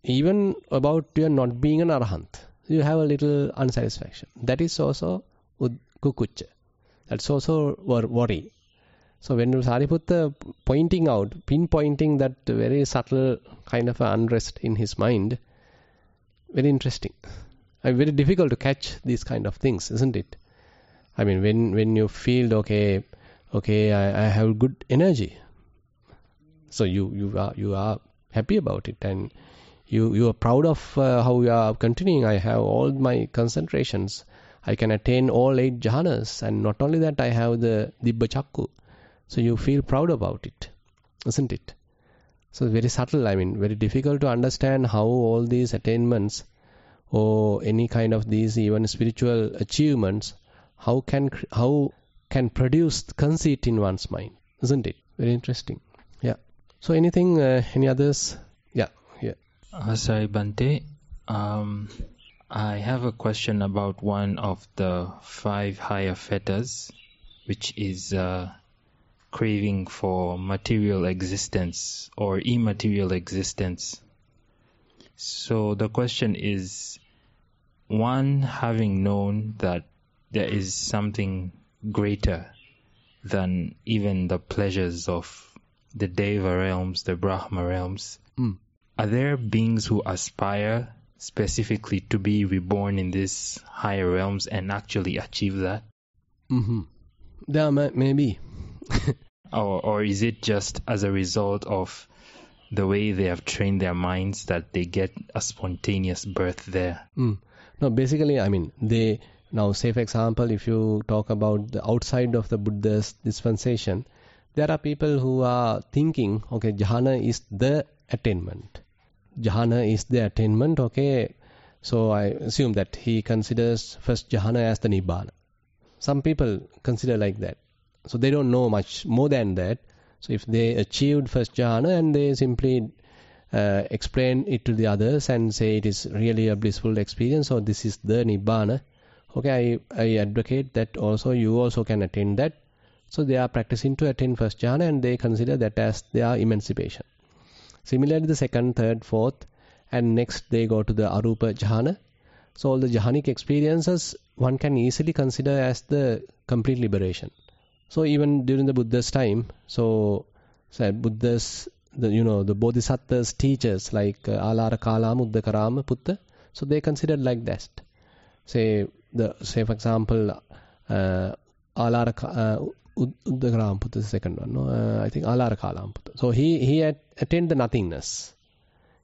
Even about your not being an arahant, you have a little unsatisfaction. That is also kukucha. That's also worry. So when Sariputta pinpointing that very subtle kind of unrest in his mind, very interesting. Very difficult to catch these kind of things, isn't it? I mean, when you feel okay, I have good energy, so you are happy about it, and you are proud of how you are continuing. I have all my concentrations. I can attain all 8 jhanas, and not only that, I have the Dibba Chakku. So you feel proud about it, isn't it? So very subtle. I mean, very difficult to understand how all these attainments or any kind of these even spiritual achievements, how can produce conceit in one's mind, isn't it? Very interesting. Yeah. So anything, any others? Yeah. Sorry, Bhante. I have a question about one of the 5 higher fetters, which is craving for material existence or immaterial existence. So the question is, one having known that there is something greater than even the pleasures of the Deva realms, the Brahma realms, are there beings who aspire specifically to be reborn in these higher realms and actually achieve that? Mm-hmm. There may be. Or is it just as a result of the way they have trained their minds that they get a spontaneous birth there? No, basically, I mean, now say for example, if you talk about the outside of the Buddha's dispensation, there are people who are thinking, okay, jhana is the attainment. Jhana is the attainment, okay. So I assume that he considers first jhana as the nibbana. Some people consider like that. So they don't know much more than that. So if they achieved first jhana and they simply explain it to the others and say it is really a blissful experience, or this is the nibbana, okay, I advocate that also you also can attain that. So they are practicing to attain first jhana and they consider that as their emancipation. Similarly, the second, third, fourth, and next they go to the arupa jhana. So all the jhanic experiences one can easily consider as the complete liberation. So even during the Buddha's time, so Buddha's, the Bodhisattvas teachers like Alara Kalama, Uddakarama, Putta, so they considered like that. Say for example, Alara Uddakarama Putta, the second one. No, I think Alara Kalama Putta. So he had attained the nothingness.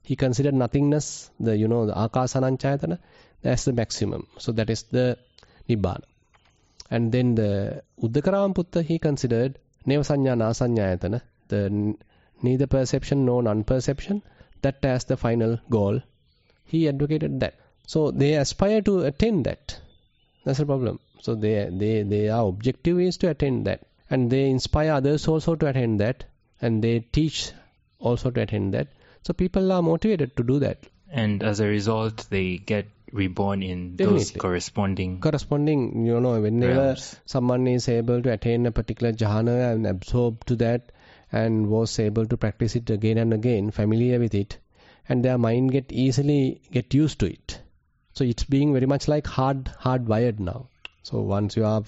He considered nothingness, the Akasananchayatana, that's the maximum. So that is the Nibbana. And then the Uddakarama Putta, he considered Nevasanya Nasanyayatana, the neither perception nor non-perception, that as the final goal. He advocated that. So they aspire to attain that. That's the problem. So their objective is to attain that. And they inspire others also to attain that. And they teach also to attain that. So people are motivated to do that. And as a result, they get reborn in Definitely. those corresponding whenever realms. someone is able to attain a particular jhana and absorb to that and was able to practice it again and again, familiar with it, and their mind easily get used to it. So it's being very much like hardwired now. So once you are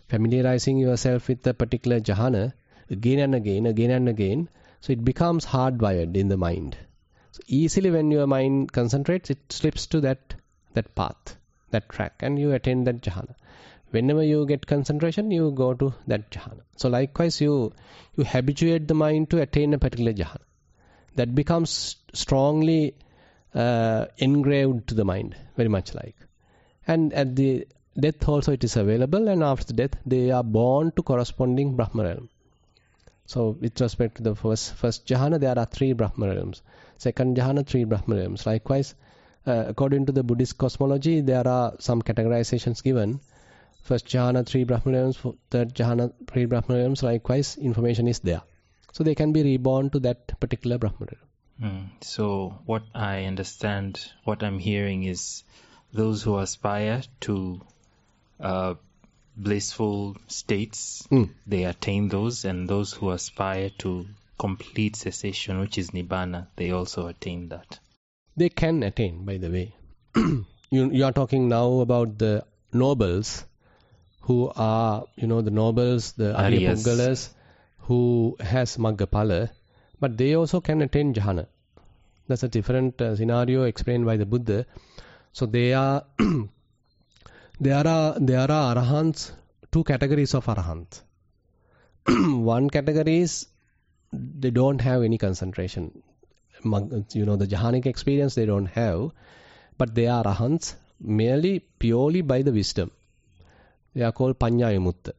familiarizing yourself with a particular jhana again and again, so it becomes hardwired in the mind. So easily when your mind concentrates, it slips to that path, that track, and you attain that jhana. Whenever you get concentration, you go to that jhana. So likewise, you habituate the mind to attain a particular jhana. That becomes strongly engraved to the mind, very much like. And at the death also it is available, and after death they are born to corresponding Brahma realm. So with respect to the first jhana, there are 3 Brahma realms. Second jhana, 3 Brahma realms. Likewise, according to the Buddhist cosmology, there are some categorizations given. First jhana, 3 Brahma realms. Third jhana, 3 Brahma realms. Likewise, information is there. So they can be reborn to that particular Brahma realm. So what I understand, what I'm hearing is those who aspire to blissful states, they attain those, and those who aspire to complete cessation, which is nibbana, they also attain that. They can attain, by the way. You are talking now about the nobles who are, the nobles, the Arya Puggalas, who has Maggapala, but they also can attain jhana. That's a different scenario explained by the Buddha. So there are arahants, 2 categories of arahants. One category is they don't have any concentration. The jhanic experience they don't have, but they are arahants purely by the wisdom. They are called Panyayamutta.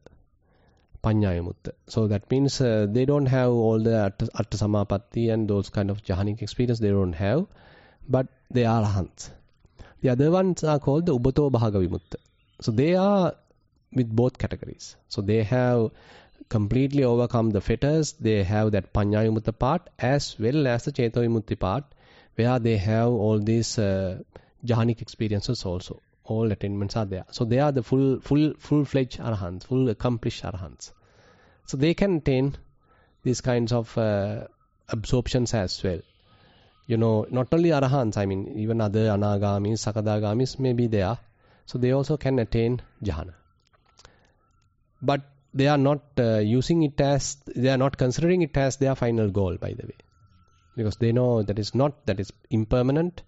So that means they don't have all the Atta Samapatti and those kind of jhanic experience they don't have, but they are arahants. The other ones are called the Ubato Bhaga Vimutta. So they are with both categories. So they have completely overcome the fetters. They have that Panyayamutta part as well as the Cheto Vimutti part, where they have all these jhanic experiences also. All attainments are there. So they are the full-fledged arahants, full accomplished arahants. So they can attain these kinds of absorptions as well. Not only arahants, even other anagamis, sakadagamis may be there. So they also can attain jhana. But they are not they are not considering it as their final goal, by the way. Because they know that is impermanent,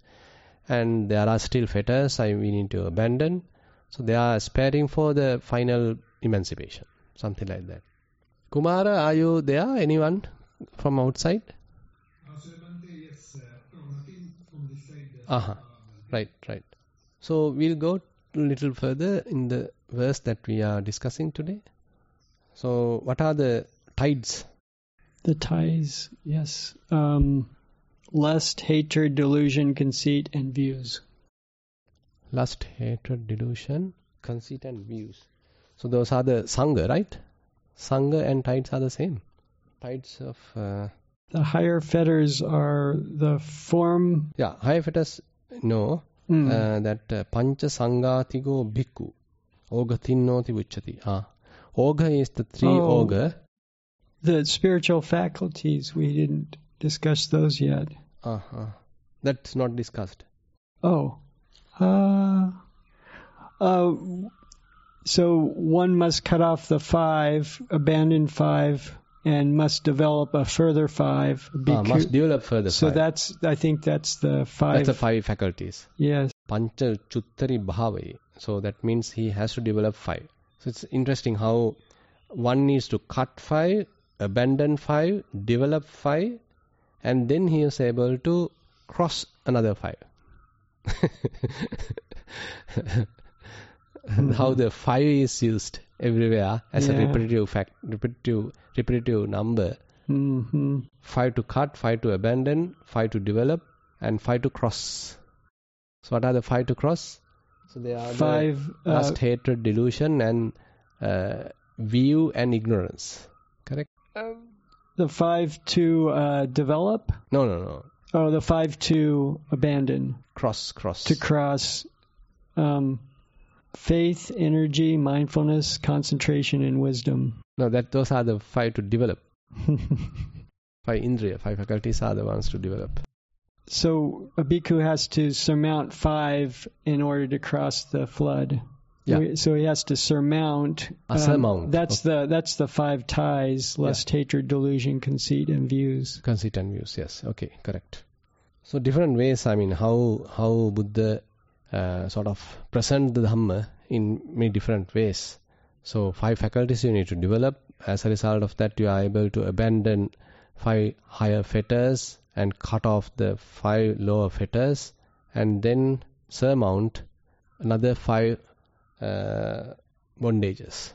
and there are still fetters we need to abandon. So they are aspiring for the final emancipation, something like that. Kumara, are you there? Anyone from outside? Yes, nothing from this side. Right. So we'll go a little further in the verse that we are discussing today. So what are the tides? The ties, yes. Lust, hatred, delusion, conceit, and views. Lust, hatred, delusion, conceit, and views. So those are the Sangha, right? Sangha and tides are the same. Tides of... The higher fetters are the form... Yeah, higher fetters, no. That Pancha Sangatigo Bhikkhu. Oga Thinnoti Vuchati. Oga is the 3 oga. The spiritual faculties, we didn't discuss those yet. That's not discussed. So one must cut off the 5, abandon 5, and must develop a further 5. Must develop further 5. So I think that's the 5. That's the 5 faculties. Yes. Pancha Chuttari Bhave. So that means he has to develop 5. So it's interesting how one needs to cut 5, abandon 5, develop 5, and then he is able to cross another 5. How the 5 is used everywhere as a repetitive number. 5 to cut, 5 to abandon, 5 to develop, and 5 to cross. So what are the 5 to cross? So they are 5 lust, hatred, delusion, and view and ignorance. Correct? The 5 to develop? No. Oh, the 5 to abandon. Cross. To cross. faith, energy, mindfulness, concentration, and wisdom. No, those are the 5 to develop. 5 indriya, 5 faculties are the ones to develop. So a bhikkhu has to surmount 5 in order to cross the flood. Yeah. So he has to surmount. Surmount. That's the 5 ties: lust, hatred, delusion, conceit, and views. Conceit and views. Yes. Okay. Correct. So different ways. I mean, how Buddha sort of present the Dhamma in many different ways. So 5 faculties you need to develop. As a result of that, you are able to abandon 5 higher fetters and cut off the 5 lower fetters, and then surmount another 5 bondages.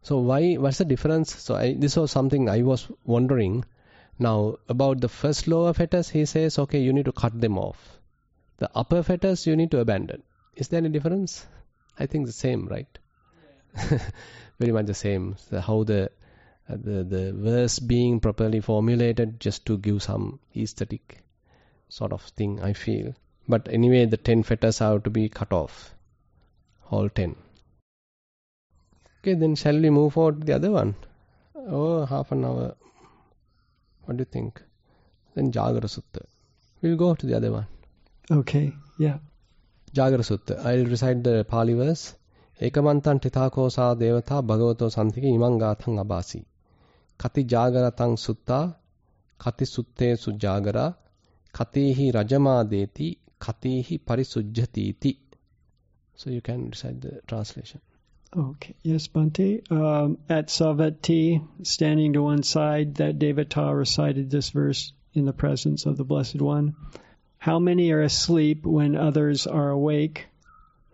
So what's the difference? So this was something I was wondering. Now about the first lower fetters, he says, okay, you need to cut them off. The upper fetters you need to abandon. Is there any difference? I think the same, right? Very much the same. So how the verse being properly formulated just to give some aesthetic sort of thing, I feel. But anyway, the 10 fetters have to be cut off. All 10. Okay, then shall we move forward to the other one? Oh, half an hour. What do you think? Then Jagara Sutta. We'll go to the other one. Okay, yeah. Jagara Sutta. I'll recite the Pali verse. Ekamantan tithako sa devata bhagavato santike imang gathang abasi. Kati jagaratang sutta, kati suttesu jagara, katihi rajama deti, katihi parisujjati iti. So you can recite the translation. Okay. Yes, Bhante. At Savatthi, standing to one side, that Devata recited this verse in the presence of the Blessed One. How many are asleep when others are awake?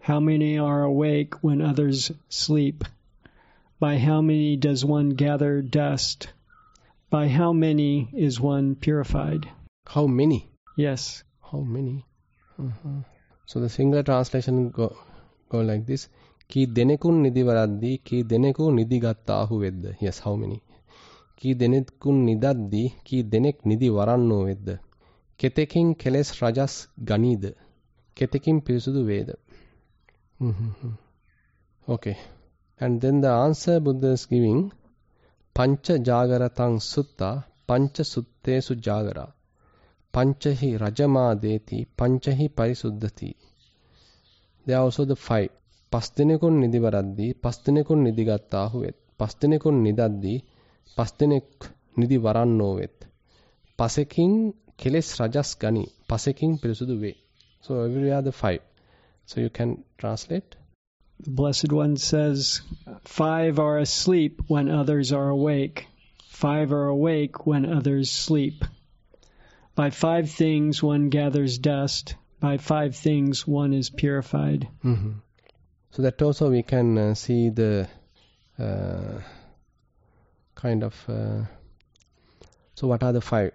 How many are awake when others sleep? By how many does one gather dust? By how many is one purified? How many? Yes. How many? So the singular translation go like this. Ki denekun nidhi varaddi, ki deneku nidhi gattahu vedda. Yes, how many? Ki denekun nidaddi, ki denek nidhi varanno vedda. Ketekin keles rajas ganida. Ketekin pirisudu veda. Okay. And then the answer Buddha is giving, Pancha jagaratang sutta, pancha suttesu jagara, panchahi rajama deti, panchahi parisuddhati. There are also the 5. Pastinekun nidhi varaddi, pastinekun nidhi gattahu vet, pastinekun nidaddi, pastinek nidhi varanno vet, pasekin keles rajas gani, pasekin pirisudu ve. So everywhere the 5. So you can translate. The Blessed One says, 5 are asleep when others are awake. 5 are awake when others sleep. By 5 things one gathers dust. By 5 things one is purified. So that also we can see the kind of... so what are the 5?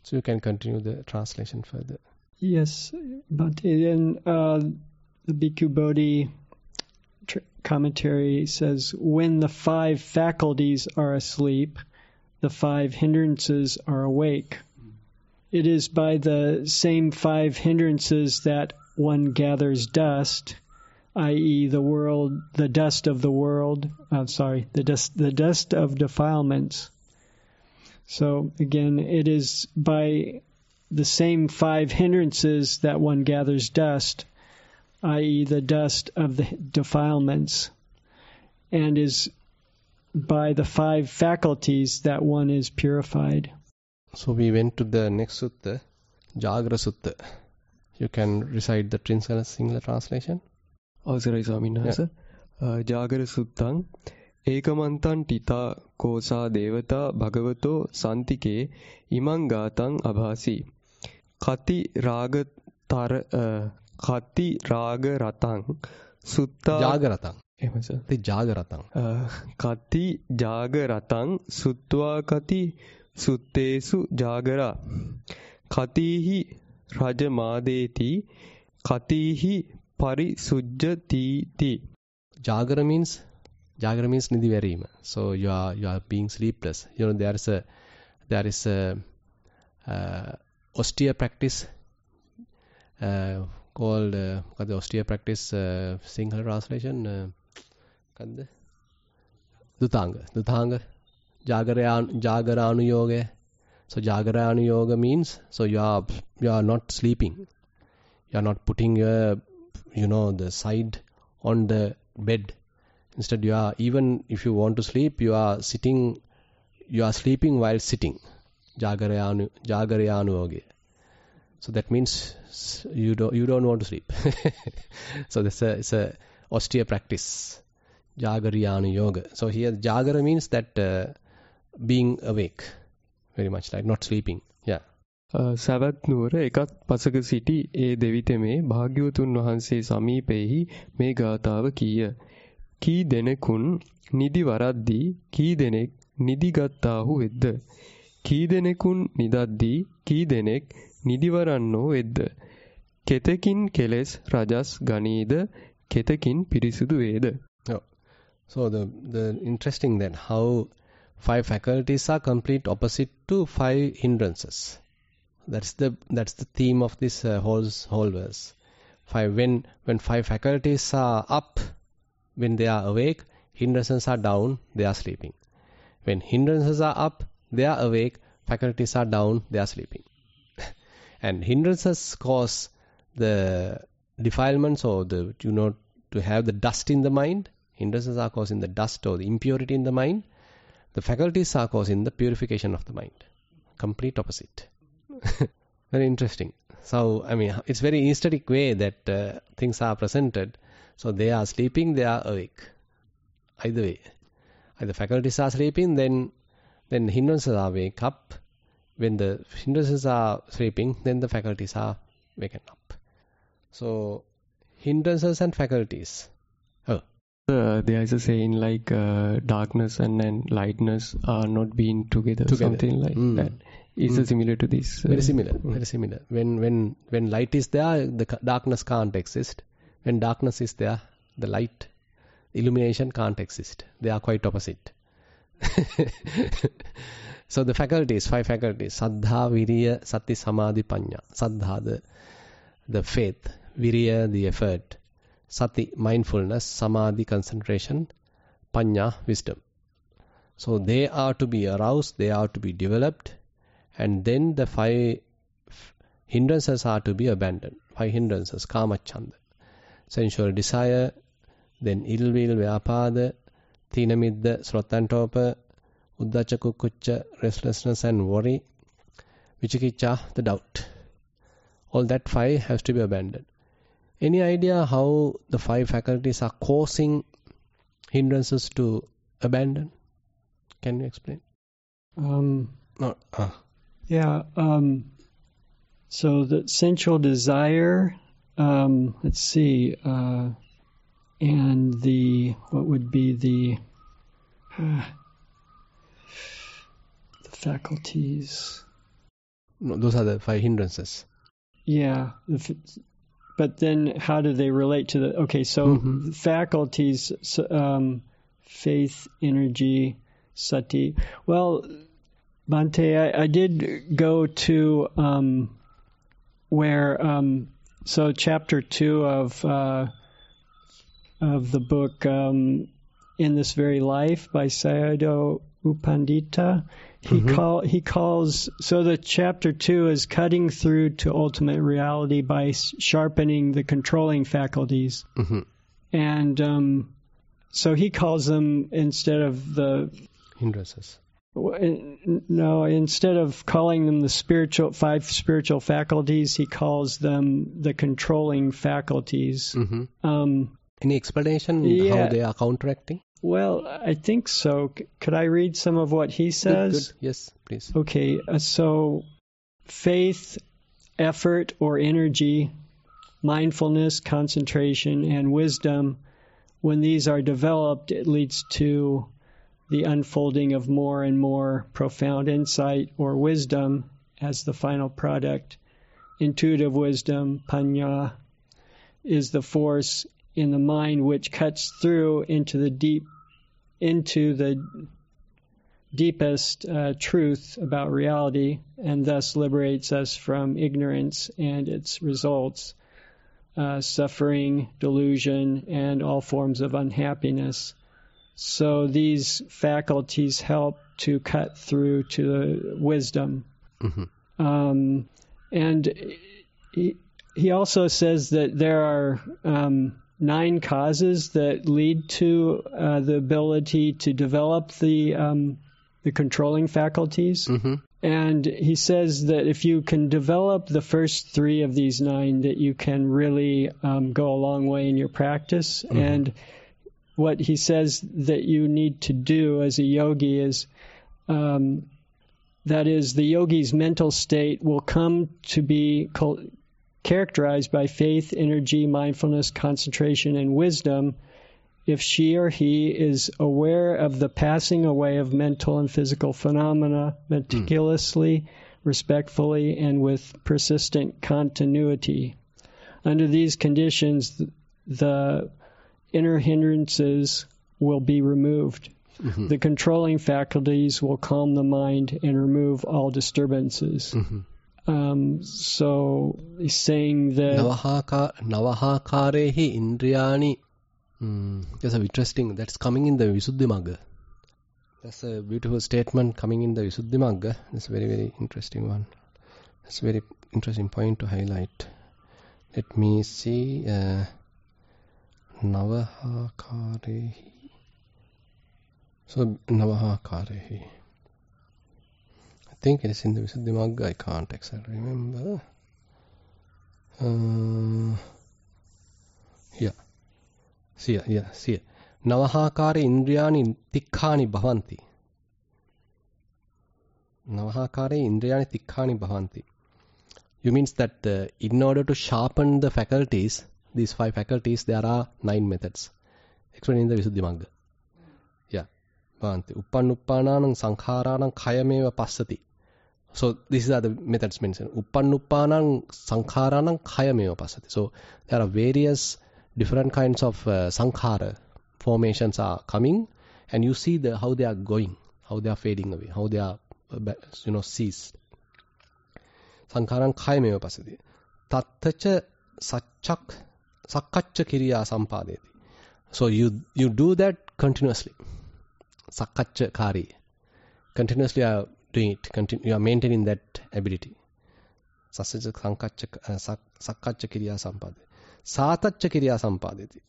So you can continue the translation further. Yes, but in the Bhikkhu Bodhi commentary says, when the 5 faculties are asleep, the 5 hindrances are awake. It is by the same 5 hindrances that one gathers dust, i.e. the dust of the world, the dust of defilements. So again, it is by the same 5 hindrances that one gathers dust, i.e. the dust of the defilements, and is by the 5 faculties that one is purified. So we went to the next sutta, Jagara Sutta. You can recite the singular translation. අවසරයි ස්වාමීන් වහන්සේ. ජාගර සුත්තං ඒකමන්තං තිතා කෝසා දේවතා භගවතෝ සන්තිකේ ඉමං ගාතං අභාසි. කති රාග රතං සුත්තා ජාගරතං. එහෙම sir. The ජාගරතං. කති ජාග රතං සුත්වා කති සුත්තේසු ජාගරා. කතිහි රජ මාදේති කතිහි parisujjati. Jagara means nidhi verima. So you are being sleepless. You know there is a austere practice called the austere practice Sinhala translation Dutanga Jagaranu Yoga. So Jagaranu Yoga means so you are not sleeping, you are not putting your the side on the bed. Instead you are, even if you want to sleep, you are sleeping while sitting. Jagaranu Yoga. So that means you don't want to sleep. So it's a austere practice, Jagariyanu Yoga. So here Jagara means that being awake, very much like not sleeping. Yeah. සවැත් නුවර එකත් පසක සිටි ඒ දෙවිතෙමේ භාග්‍යවතුන් වහන්සේ සමීපෙහි මේ ගාථාව කීය. කී දෙනෙකුන් නිදි වරද්දී කී දෙනෙක් නිදිගත්තාහු වෙද්ද. කී දෙනෙකුන් නිදද්දී කී දෙනෙක් නිදිවරන්නෝ වෙද්ද. කෙතකින් කෙලෙස් රජස් ගනීද කෙතකින් පිරිසුදු වේද. So the interesting then how 5 faculties are complete opposite to 5 hindrances. That's the theme of this whole verse. When 5 faculties are up, when they are awake, hindrances are down, they are sleeping. When hindrances are up, they are awake, faculties are down, they are sleeping. And hindrances cause the defilements or to have the dust in the mind. Hindrances are causing the dust or the impurity in the mind. The faculties are causing the purification of the mind. Complete opposite. Very interesting. So, I mean, it's very aesthetic way that things are presented. So they are sleeping, they are awake. Either way. Either faculties are sleeping, then hindrances are wake up. When the hindrances are sleeping, then the faculties are waken up. So, hindrances and faculties. There is a saying like darkness and lightness are not being together. Something like that. Is it similar to this? Very similar. Very similar. When light is there, the darkness can't exist. When darkness is there, the light, illumination can't exist. They are quite opposite. So the faculties, 5 faculties: Saddha, Viriya, Sati, Samadhi, Panya. Saddha, the faith; Viriya, the effort; Sati, mindfulness; Samadhi, concentration; Panya, wisdom. So they are to be aroused, they are to be developed, and then the 5 hindrances are to be abandoned. 5 hindrances: Kama Chanda, sensual desire; then ill will, Vyapada; Thina Middha, sloth and torpor; Uddacha Kukucha, restlessness and worry; Vichikicha, the doubt. All that 5 has to be abandoned. Any idea how the 5 faculties are causing hindrances to abandon? Can you explain? Yeah. So the sensual desire, let's see, and what would be the faculties? No, those are the 5 hindrances. Yeah. But then how do they relate to the... Okay, so faculties, faith, energy, sati. Well, Bhante, I did go to where... so chapter 2 of the book In This Very Life by Sayadaw U Pandita, he calls, so the chapter 2 is cutting through to ultimate reality by sharpening the controlling faculties. And so he calls them, instead of the hindrances. No, instead of calling them the 5 spiritual faculties, he calls them the controlling faculties. Any explanation how they are counteracting? Well, I think so. Could I read some of what he says? Good. Yes, please. Okay, so faith, effort or energy, mindfulness, concentration, and wisdom, when these are developed, it leads to the unfolding of more and more profound insight or wisdom as the final product. Intuitive wisdom, panya, is the force in the mind which cuts through into the deepest truth about reality, and thus liberates us from ignorance and its results. suffering, delusion, and all forms of unhappiness. So these faculties help to cut through to the wisdom. Mm-hmm. And he also says that there are 9 causes that lead to the ability to develop the controlling faculties. Mm-hmm. And he says that if you can develop the first 3 of these 9, that you can really go a long way in your practice. Mm-hmm. And what he says that you need to do as a yogi is, that is, the yogi's mental state will come to be characterized by faith, energy, mindfulness, concentration, and wisdom if she or he is aware of the passing away of mental and physical phenomena meticulously, respectfully, and with persistent continuity. Under these conditions, the inner hindrances will be removed. Mm-hmm. The controlling faculties will calm the mind and remove all disturbances. Mm-hmm. So he's saying that Navahakarehi Indriyani. That's interesting. That's coming in the Visuddhimagga. That's a beautiful statement coming in the Visuddhimagga. That's a very, very interesting one. That's a very interesting point to highlight. Let me see. Navahakarehi. So, Navahakarehi. I think it is in the Visuddhimagga. I can't exactly remember. Yeah. See. Navahakare indriyani tikkani bhavanti. Navahakare indriyani tikkani bhavanti. You means that in order to sharpen the faculties, these 5 faculties, there are 9 methods. Explained in the Visuddhimagga. Yeah. Bhavanti. Uppannuppananam sankharanam kayameva passati. So these are the methods mentioned. Uppannuppanam sankharanam kayameva passati. So there are various different kinds of sankhara formations are coming, and you see how they are going, how they are fading away, how they are ceased. Sankharan kayameva passati. Tattacha sakkaccha kiriya sampadeti. So you do that continuously. Sakkaccha kari. Continuously you are doing it. You are maintaining that ability. Sakkaccha kiriya sampadeti. Sataccha kiriya sampadeti.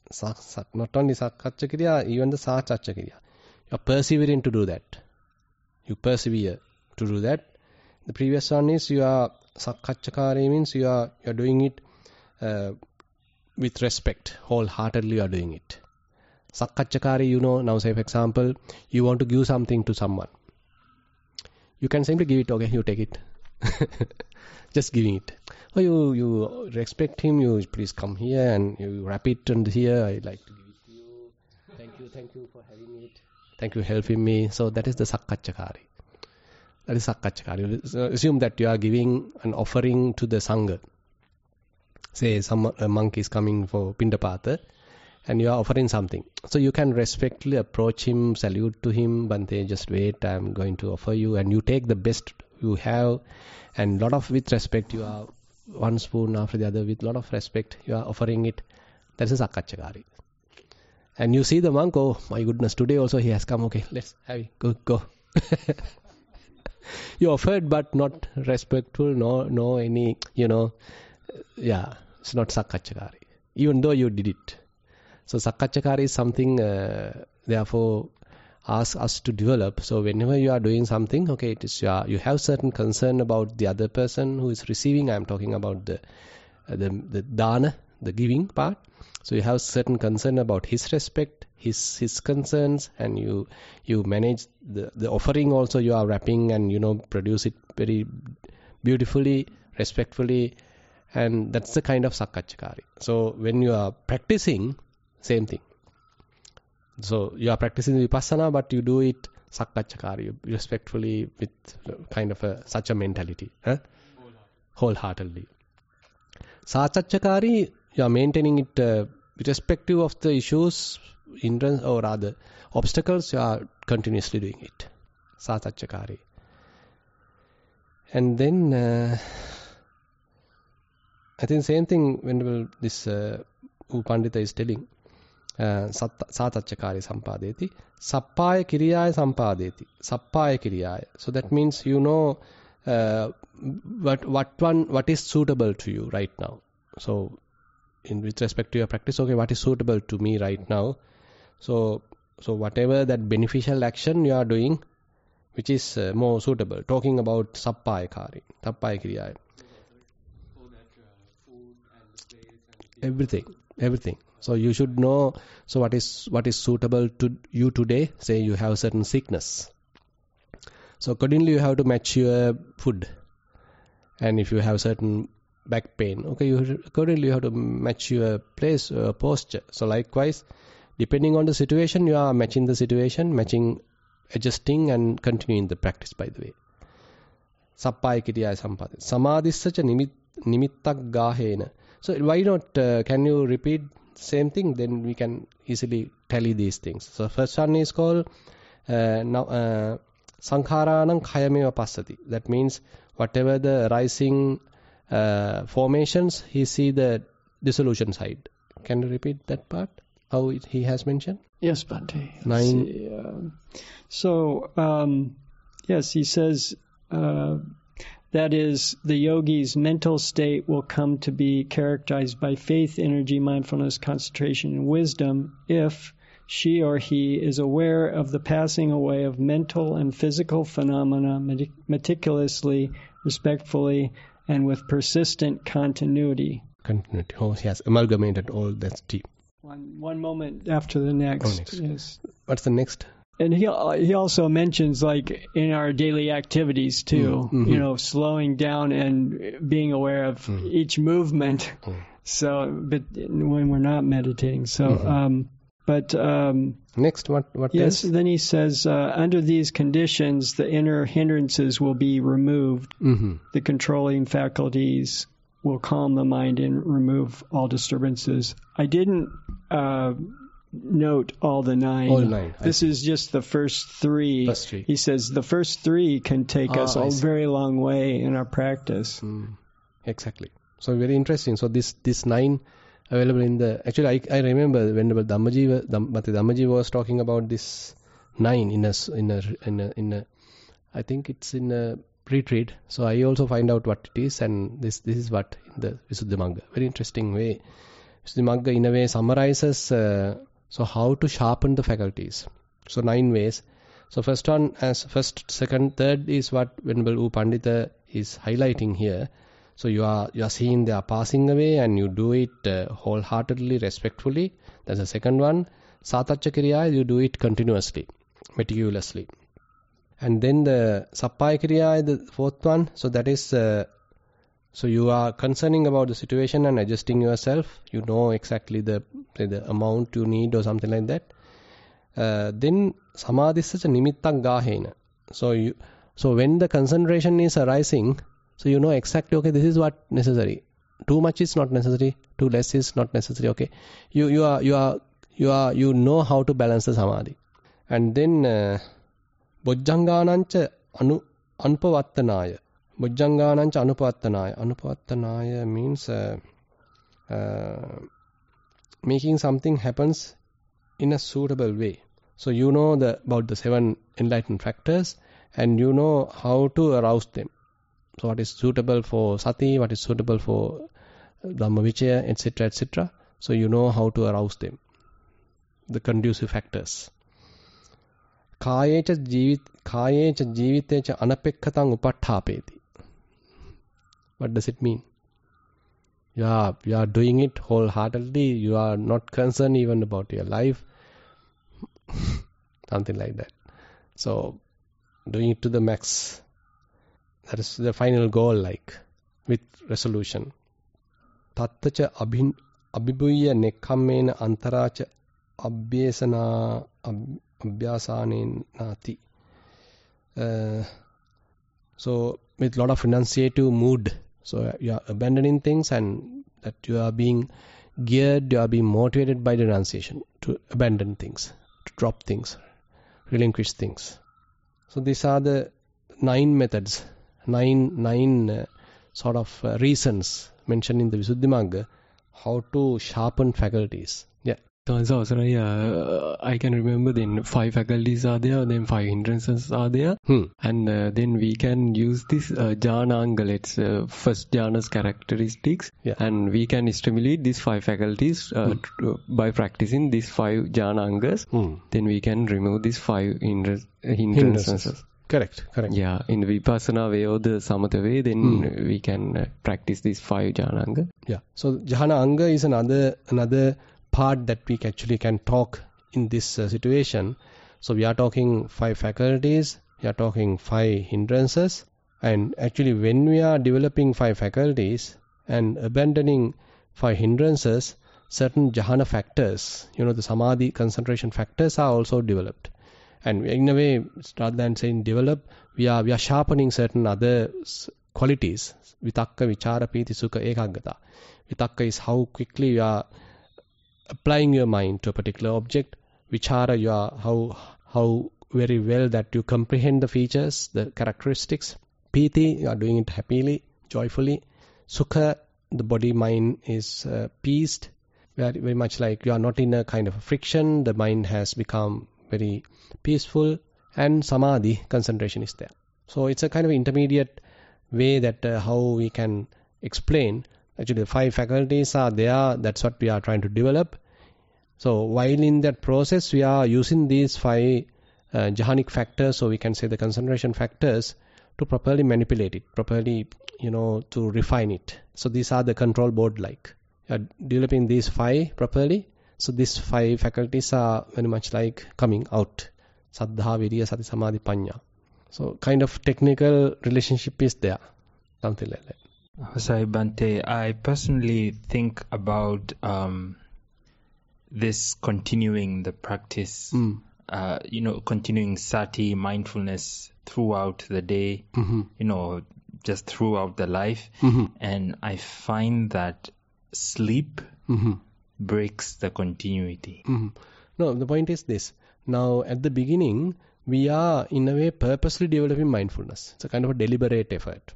Not only sakkaccha kiriya, even the sataccha kiriya. You are persevering to do that. You persevere to do that. The previous one is you are sakkacchakari, means you are doing it with respect. Wholeheartedly you are doing it. Sakkacchakari, now say for example, you want to give something to someone. You can simply give it, okay, you take it. Just giving it. Or you respect him, you please come here and you wrap it and here, I'd like to give it to you. Thank you for having it. Thank you for helping me. So that is the sakkacchakari. That is sakkacchakari. So assume that you are giving an offering to the Sangha. Say a monk is coming for Pindapata and you are offering something. So you can respectfully approach him, salute to him, Bante, just wait, I am going to offer you, and you take the best you have, and with respect, you are one spoon after the other, with lot of respect, you are offering it. That is a sakkacchakari. And you see the monk, oh my goodness, today also he has come, okay, let's have it, go. You offered but not respectful, no any, it's not sakkacchakari, even though you did it. So sakkacchakari is something, therefore, ask us to develop. So whenever you are doing something, okay, it is you have certain concern about the other person who is receiving. I am talking about the dana, the giving part. So you have certain concern about his respect, his concerns, and you manage the offering also. You are wrapping and produce it very beautifully, respectfully, and that's the kind of sakkacchakari. So when you are practicing, same thing. So you are practicing vipassana, but you do it sakkacchakari, respectfully, with kind of such a mentality, wholeheartedly. Satacchakari, you are maintaining it irrespective of the issues, hindrance, or rather obstacles. You are continuously doing it. Satacchakari. And then I think same thing when this Upandita is telling. Satachakari sampadeti. Sappaya kiriyaya sampadeti. Sappaya kiriyaya. So that means you know what is suitable to you right now. So with respect to your practice, okay, what is suitable to me right now? So whatever that beneficial action you are doing, which is more suitable. Talking about sappaya kiriyaya. Everything. So you should know. So what is suitable to you today? Say you have certain sickness. So accordingly you have to match your food. And if you have certain back pain, okay, accordingly you have to match your place, posture. So likewise, depending on the situation, you are matching the situation, adjusting and continuing the practice, by the way. Sappaya kiriyaya sampadeti. Samadhissacha nimittak gahena. So why not, can you repeat the same thing? Then we can easily tally these things. So first one is called sankharanam khayameva passati. That means whatever the arising formations, he see the dissolution side. Can you repeat that part? How he has mentioned? Yes, Bhante. 9. Yes, he says that is, the yogi's mental state will come to be characterized by faith, energy, mindfulness, concentration, and wisdom if she or he is aware of the passing away of mental and physical phenomena meticulously, respectfully, and with persistent continuity. Oh, he has amalgamated all that deep. One moment after the next. Next. Yes. What's the next? And he also mentions, like, in our daily activities too, slowing down and being aware of each movement. So, but when we're not meditating, next, what yes, else? then he says, under these conditions, the inner hindrances will be removed. The controlling faculties will calm the mind and remove all disturbances. I didn't note all the 9. All 9. This is just the first 3. He says the first 3 can take us a very long way in our practice. Exactly. So very interesting. So this 9 available in the... Actually, I remember when Dhammaji was talking about this 9 in a I think it's in a retreat. So I also find out what it is, and this is what in the Visuddhimagga. Very interesting way. Visuddhimagga in a way summarizes so how to sharpen the faculties. So 9 ways. So first one, as first, second, third is what Venerable U Pandita is highlighting here. So you are seeing they are passing away, and you do it wholeheartedly, respectfully. That's the second one. Satacha Kriya, you do it continuously, meticulously. And then the Sappaya Kriya, the fourth one. So that is, so you are concerning about the situation and adjusting yourself. You know exactly the amount you need or something like that. Then Samadhissacha nimittak gahena. So when the concentration is arising, so you know exactly, okay, this is what necessary. Too much is not necessary. Too less is not necessary. Okay, you know how to balance the samadhi. And then bojjhanganancha anupavattanaya. Bojjhanganancha anupavattanaya. Anupavattanaya means making something happens in a suitable way. So you know about the 7 enlightened factors, and you know how to arouse them. So what is suitable for sati, what is suitable for Dhammavichaya, etc., etc. So you know how to arouse them, the conducive factors. Kayecha jivitecha anapekkhatang upaṭṭhāpeti. What does it mean? You are doing it wholeheartedly. You are not concerned even about your life. Something like that. So doing it to the max. That is the final goal, like, with resolution. Tattacha abhibhuyya nekkammena antaracha abhyasanenati. So with lot of renunciative mood. So you are abandoning things, and that you are being geared, you are being motivated by the renunciation to abandon things, to drop things, relinquish things. So these are the 9 methods, 9 sort of reasons mentioned in the Visuddhimagga how to sharpen faculties. Yeah. So I can remember then 5 faculties are there, then 5 hindrances are there, and then we can use this jhananga, let's first jhana's characteristics, and we can stimulate these 5 faculties by practicing these 5 jhanangas. Then we can remove these 5 hindrances. Correct. Yeah, in the vipassana way or the samatha way, then we can practice these 5 jhananga. Yeah. So jhana anga is another part that we actually can talk in this situation. So we are talking 5 faculties, we are talking 5 hindrances, and actually when we are developing 5 faculties and abandoning 5 hindrances, certain jhana factors, the samadhi concentration factors are also developed. And in a way, rather than saying develop, we are sharpening certain other qualities. Vitakka, vichara, piti, sukha, ekaggata. Vitakka is how quickly you are applying your mind to a particular object. Vichara, you are how very well that you comprehend the features, the characteristics. Piti, you are doing it happily, joyfully. Sukha, the body mind is peaced, very much like you are not in a kind of friction. The mind has become very peaceful, and samadhi, concentration, is there. So it's a kind of intermediate way that how we can explain. Actually, the 5 faculties are there. That's what we are trying to develop. So while in that process, we are using these 5 jhanic factors, so we can say the concentration factors, to properly manipulate it, properly, to refine it. So these are the control board like. Developing these 5 properly. So these 5 faculties are very much like coming out. Saddha, Virya, Sati, Samadhi, Panya. So kind of technical relationship is there. Something like that. Vasai Bhante, I personally think about this continuing the practice, continuing sati, mindfulness throughout the day, just throughout the life. And I find that sleep breaks the continuity. No, the point is this. Now, at the beginning, we are in a way purposely developing mindfulness. It's a kind of a deliberate effort.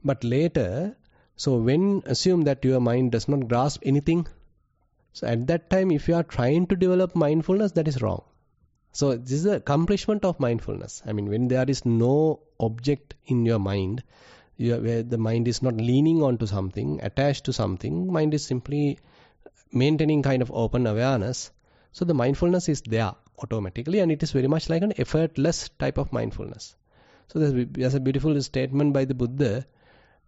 But later, so when assume that your mind does not grasp anything, so at that time, if you are trying to develop mindfulness, that is wrong. So this is the accomplishment of mindfulness. I mean, when there is no object in your mind, where the mind is not leaning onto something, attached to something, mind is simply maintaining kind of open awareness. So the mindfulness is there automatically, and it is very much like an effortless type of mindfulness. So there's a beautiful statement by the Buddha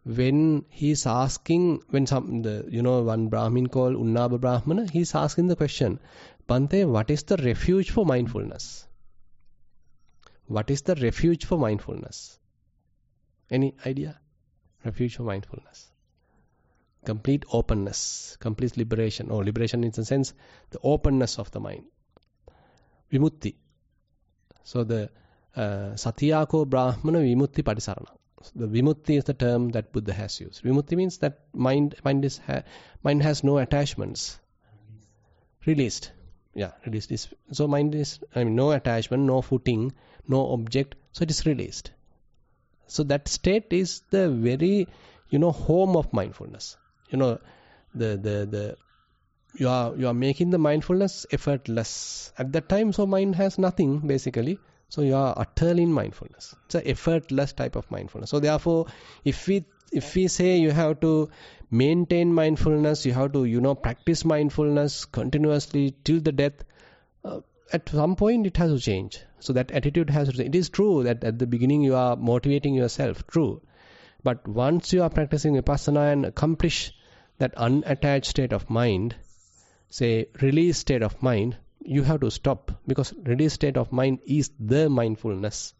when he's asking, one Brahmin called Unnaba Brahmana, he's asking the question, Bhante, what is the refuge for mindfulness? What is the refuge for mindfulness? Any idea? Refuge for mindfulness. Complete openness, complete liberation, or liberation in the sense, the openness of the mind. Vimutti. So the Satyako Brahmana Vimutti Padisarana. So the Vimutti is the term that Buddha has used. Vimutti means that mind has no attachments. Released. Yeah, released. So mind is, no attachment, no footing, no object. So it is released. So that state is the very, home of mindfulness. You are making the mindfulness effortless. At that time, so mind has nothing basically. So you are utterly in mindfulness. It's an effortless type of mindfulness. So therefore, if we say you have to maintain mindfulness, you have to practice mindfulness continuously till the death, at some point it has to change. So that attitude has to change. It is true that at the beginning you are motivating yourself, true. But once you are practicing vipassana and accomplish that unattached state of mind, say release state of mind, you have to stop, because release state of mind is the mindfulness.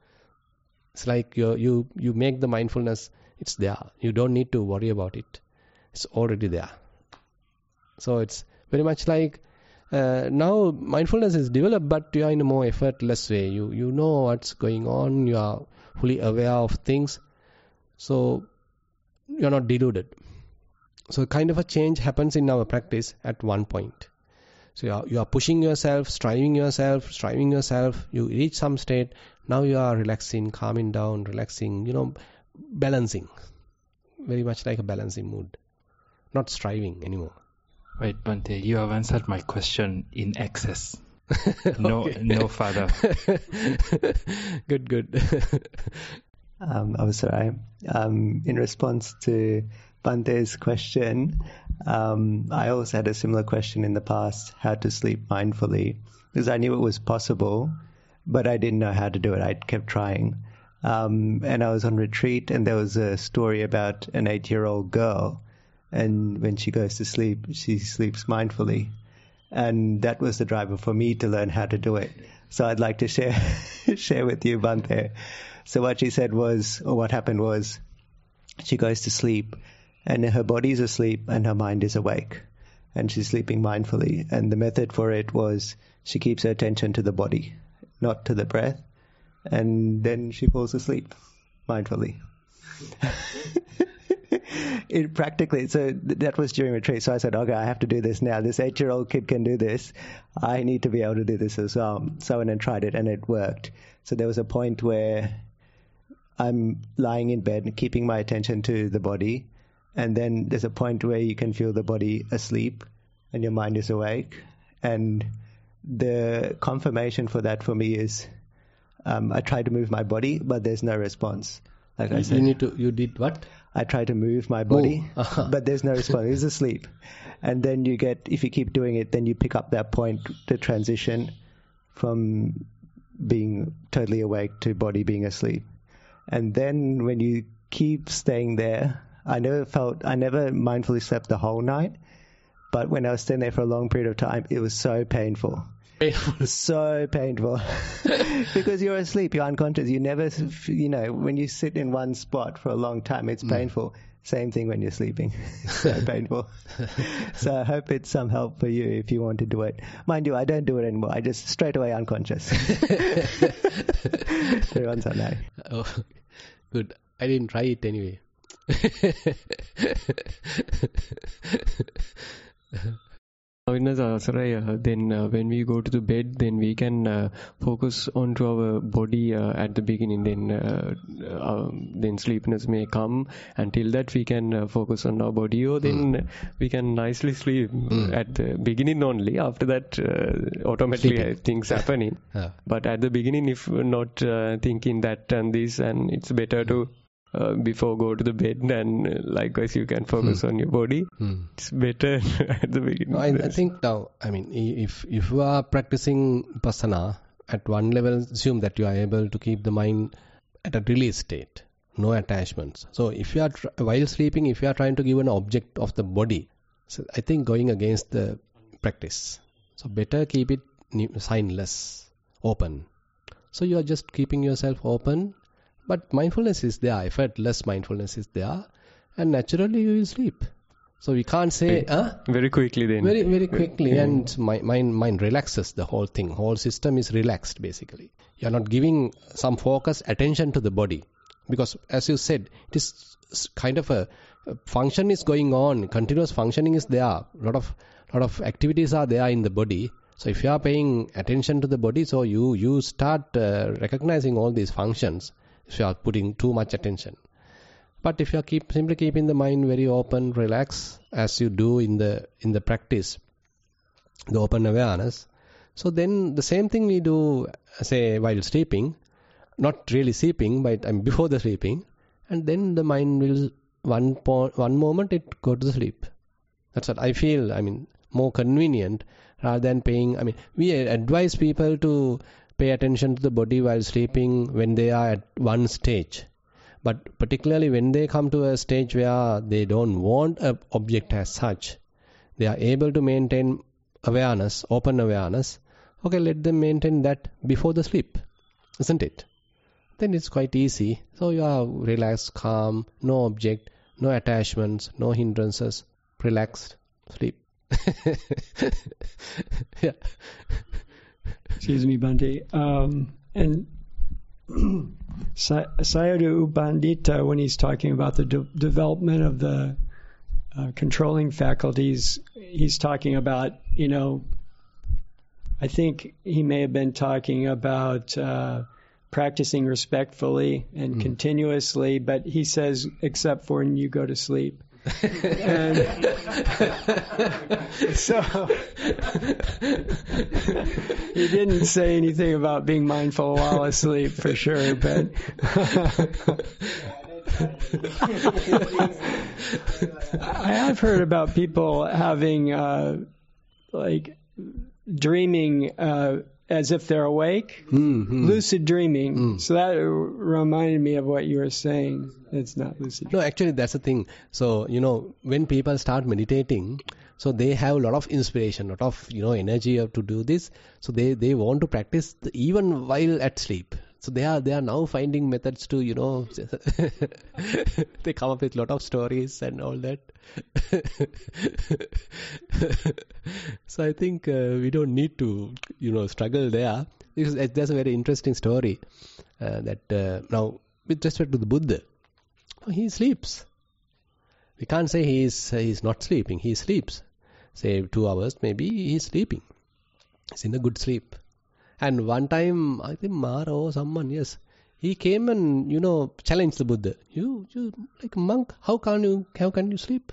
It's like you make the mindfulness, it's there. You don't need to worry about it. It's already there. So it's very much like now mindfulness is developed, but you are in a more effortless way. You know what's going on. You are fully aware of things. So you are not deluded. So kind of a change happens in our practice at one point. So you are pushing yourself, striving yourself. You reach some state. Now you are relaxing, calming down, relaxing, balancing. very much like a balancing mood, not striving anymore. Wait, Bhante, you have answered my question in excess. No further. Good. Avasara, in response to Bhante's question, I also had a similar question in the past, how to sleep mindfully, because I knew it was possible, but I didn't know how to do it. I kept trying. And I was on retreat, and there was a story about an 8-year-old girl, and when she goes to sleep, she sleeps mindfully. And that was the driver for me to learn how to do it. So I'd like to share with you, Bhante. So what she said was, or what happened was, she goes to sleep, and her body's asleep and her mind is awake, and she's sleeping mindfully. And the method for it was she keeps her attention to the body, not to the breath, and then she falls asleep mindfully. Practically, so that was during retreat. So I said, okay, I have to do this now. This 8-year-old kid can do this. I need to be able to do this as well. So I went and tried it, and it worked. So there was a point where I'm lying in bed, keeping my attention to the body, and then there's a point where you can feel the body asleep and your mind is awake. And the confirmation for that for me is I try to move my body, but there's no response. Like I said, you did what? I try to move my body, but there's no response. He's asleep. And then if you keep doing it, then you pick up that point, the transition from being totally awake to body being asleep. And then when you keep staying there, I never mindfully slept the whole night, but when I was staying there for a long period of time, it was so painful. So painful. Because you're asleep, you're unconscious. You never, when you sit in one spot for a long time, it's painful. Same thing when you're sleeping. So painful. So I hope it's some help for you if you want to do it. Mind you, I don't do it anymore. I just straight away unconscious. Oh, good. I didn't try it anyway. Then when we go to the bed, then we can focus onto our body at the beginning. Then sleepiness may come. Until that, we can focus on our body, or then we can nicely sleep at the beginning only. After that, automatically things happening. But at the beginning, if not thinking that and this, and it's better to before go to the bed, and likewise you can focus on your body. It's better at the beginning. I think now, if you are practicing Vipassana, at one level, assume that you are able to keep the mind at a release state, no attachments. So if you are, while sleeping, if you are trying to give an object of the body, so I think going against the practice. So better keep it signless, open. So you are just keeping yourself open, but mindfulness is there, effortless mindfulness is there, and naturally you will sleep. So we can't say very quickly then. Very, very quickly, and mind relaxes. The whole thing, whole system is relaxed basically. You are not giving some focus, attention to the body, because as you said, it is kind of a function is going on, continuous functioning is there. Lot of activities are there in the body. So if you are paying attention to the body, so you start recognizing all these functions. If you are putting too much attention. But if you are simply keeping the mind very open, relaxed, as you do in the practice, the open awareness, so then the same thing we do, say, while sleeping, not really sleeping, but before the sleeping, and then the mind will, one moment it go to the sleep. That's what I feel, more convenient rather than paying, we advise people to pay attention to the body while sleeping when they are at one stage. But particularly when they come to a stage where they don't want an object as such, they are able to maintain awareness, open awareness. Okay, let them maintain that before the sleep, isn't it? Then it's quite easy. So you are relaxed, calm, no object, no attachments, no hindrances, relaxed, sleep. Yeah. Excuse me, Bhante. And Sayadaw Pandita, when he's talking about the development of the controlling faculties, he's talking about, I think he may have been talking about practicing respectfully and continuously, but he says, except for when you go to sleep. And so he didn't say anything about being mindful while asleep for sure, but I have heard about people having like dreaming as if they're awake, lucid dreaming. So that reminded me of what you were saying. It's not lucid dreaming. No, actually that's the thing. So, when people start meditating, so they have a lot of inspiration, a lot of, energy to do this. So they want to practice even while at sleep. So they are now finding methods to, they come up with a lot of stories and all that. So I think we don't need to, struggle there. Because there's a very interesting story that now with respect to the Buddha, he sleeps. We can't say he's not sleeping. He sleeps. Say 2 hours, maybe he's sleeping. He's in a good sleep. And one time, I think Mara or someone, yes, he came and, challenged the Buddha. You like a monk, how can you sleep?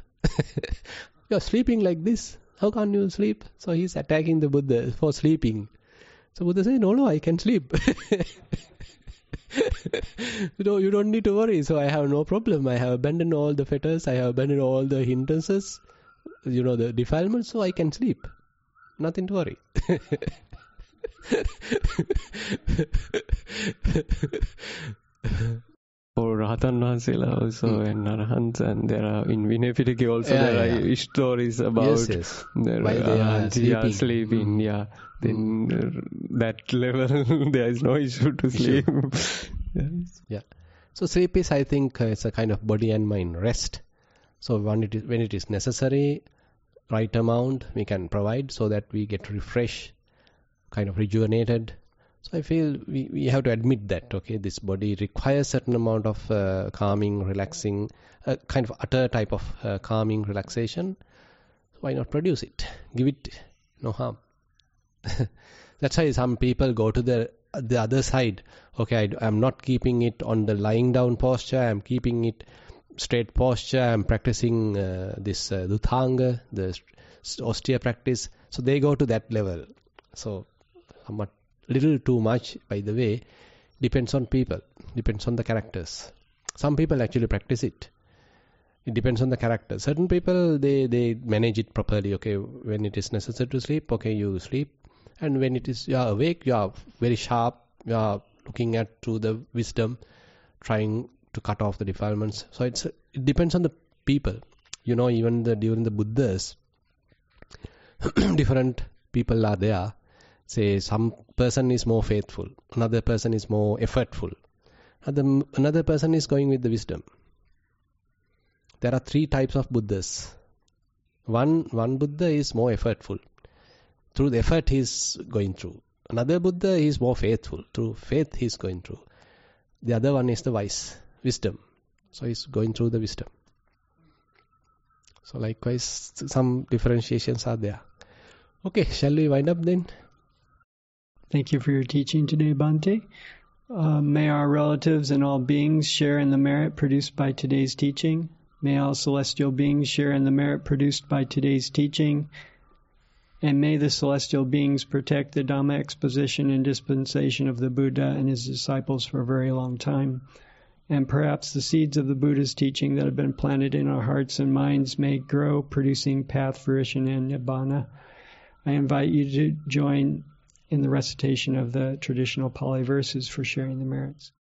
You're sleeping like this. How can you sleep? So he's attacking the Buddha for sleeping. So Buddha said, no, I can sleep. You don't need to worry. So I have no problem. I have abandoned all the fetters. I have abandoned all the hindrances, the defilements. So I can sleep. Nothing to worry. For Rahatan Vahansela also and Arahants, and there are in Vinaya Pitaka also there are stories about while they are sleeping. Then that level there is no issue to sleep. Yeah. So sleep is, I think, it's a kind of body and mind rest. So when it is necessary, right amount we can provide so that we get refreshed, kind of rejuvenated. So I feel we have to admit that, okay, this body requires certain amount of calming, relaxing, kind of utter type of calming relaxation. So why not produce it? Give it no harm. That's why some people go to the other side. Okay, I'm not keeping it on the lying down posture. I'm keeping it straight posture. I'm practicing this Dhuthanga, the austere practice. So they go to that level. So somewhat little too much, by the way, depends on people, depends on the characters. Some people actually practice it. It depends on the character. Certain people, they manage it properly. Okay, when it is necessary to sleep, okay, you sleep. And when it is you are awake, you are very sharp, you are looking at through the wisdom, trying to cut off the defilements. So it depends on the people. Even during the Buddhas, different people are there. Say some person is more faithful, another person is more effortful, another person is going with the wisdom. There are 3 types of Buddhas. One Buddha is more effortful. Through the effort he is going through. Another Buddha is more faithful. Through faith he is going through. The other one is the wisdom. So he is going through the wisdom. So likewise, some differentiations are there. Okay, shall we wind up then? Thank you for your teaching today, Bhante. May our relatives and all beings share in the merit produced by today's teaching. May all celestial beings share in the merit produced by today's teaching. And may the celestial beings protect the Dhamma exposition and dispensation of the Buddha and his disciples for a very long time. And perhaps the seeds of the Buddha's teaching that have been planted in our hearts and minds may grow, producing path, fruition, and nibbana. I invite you to join in the recitation of the traditional Pali verses for sharing the merits.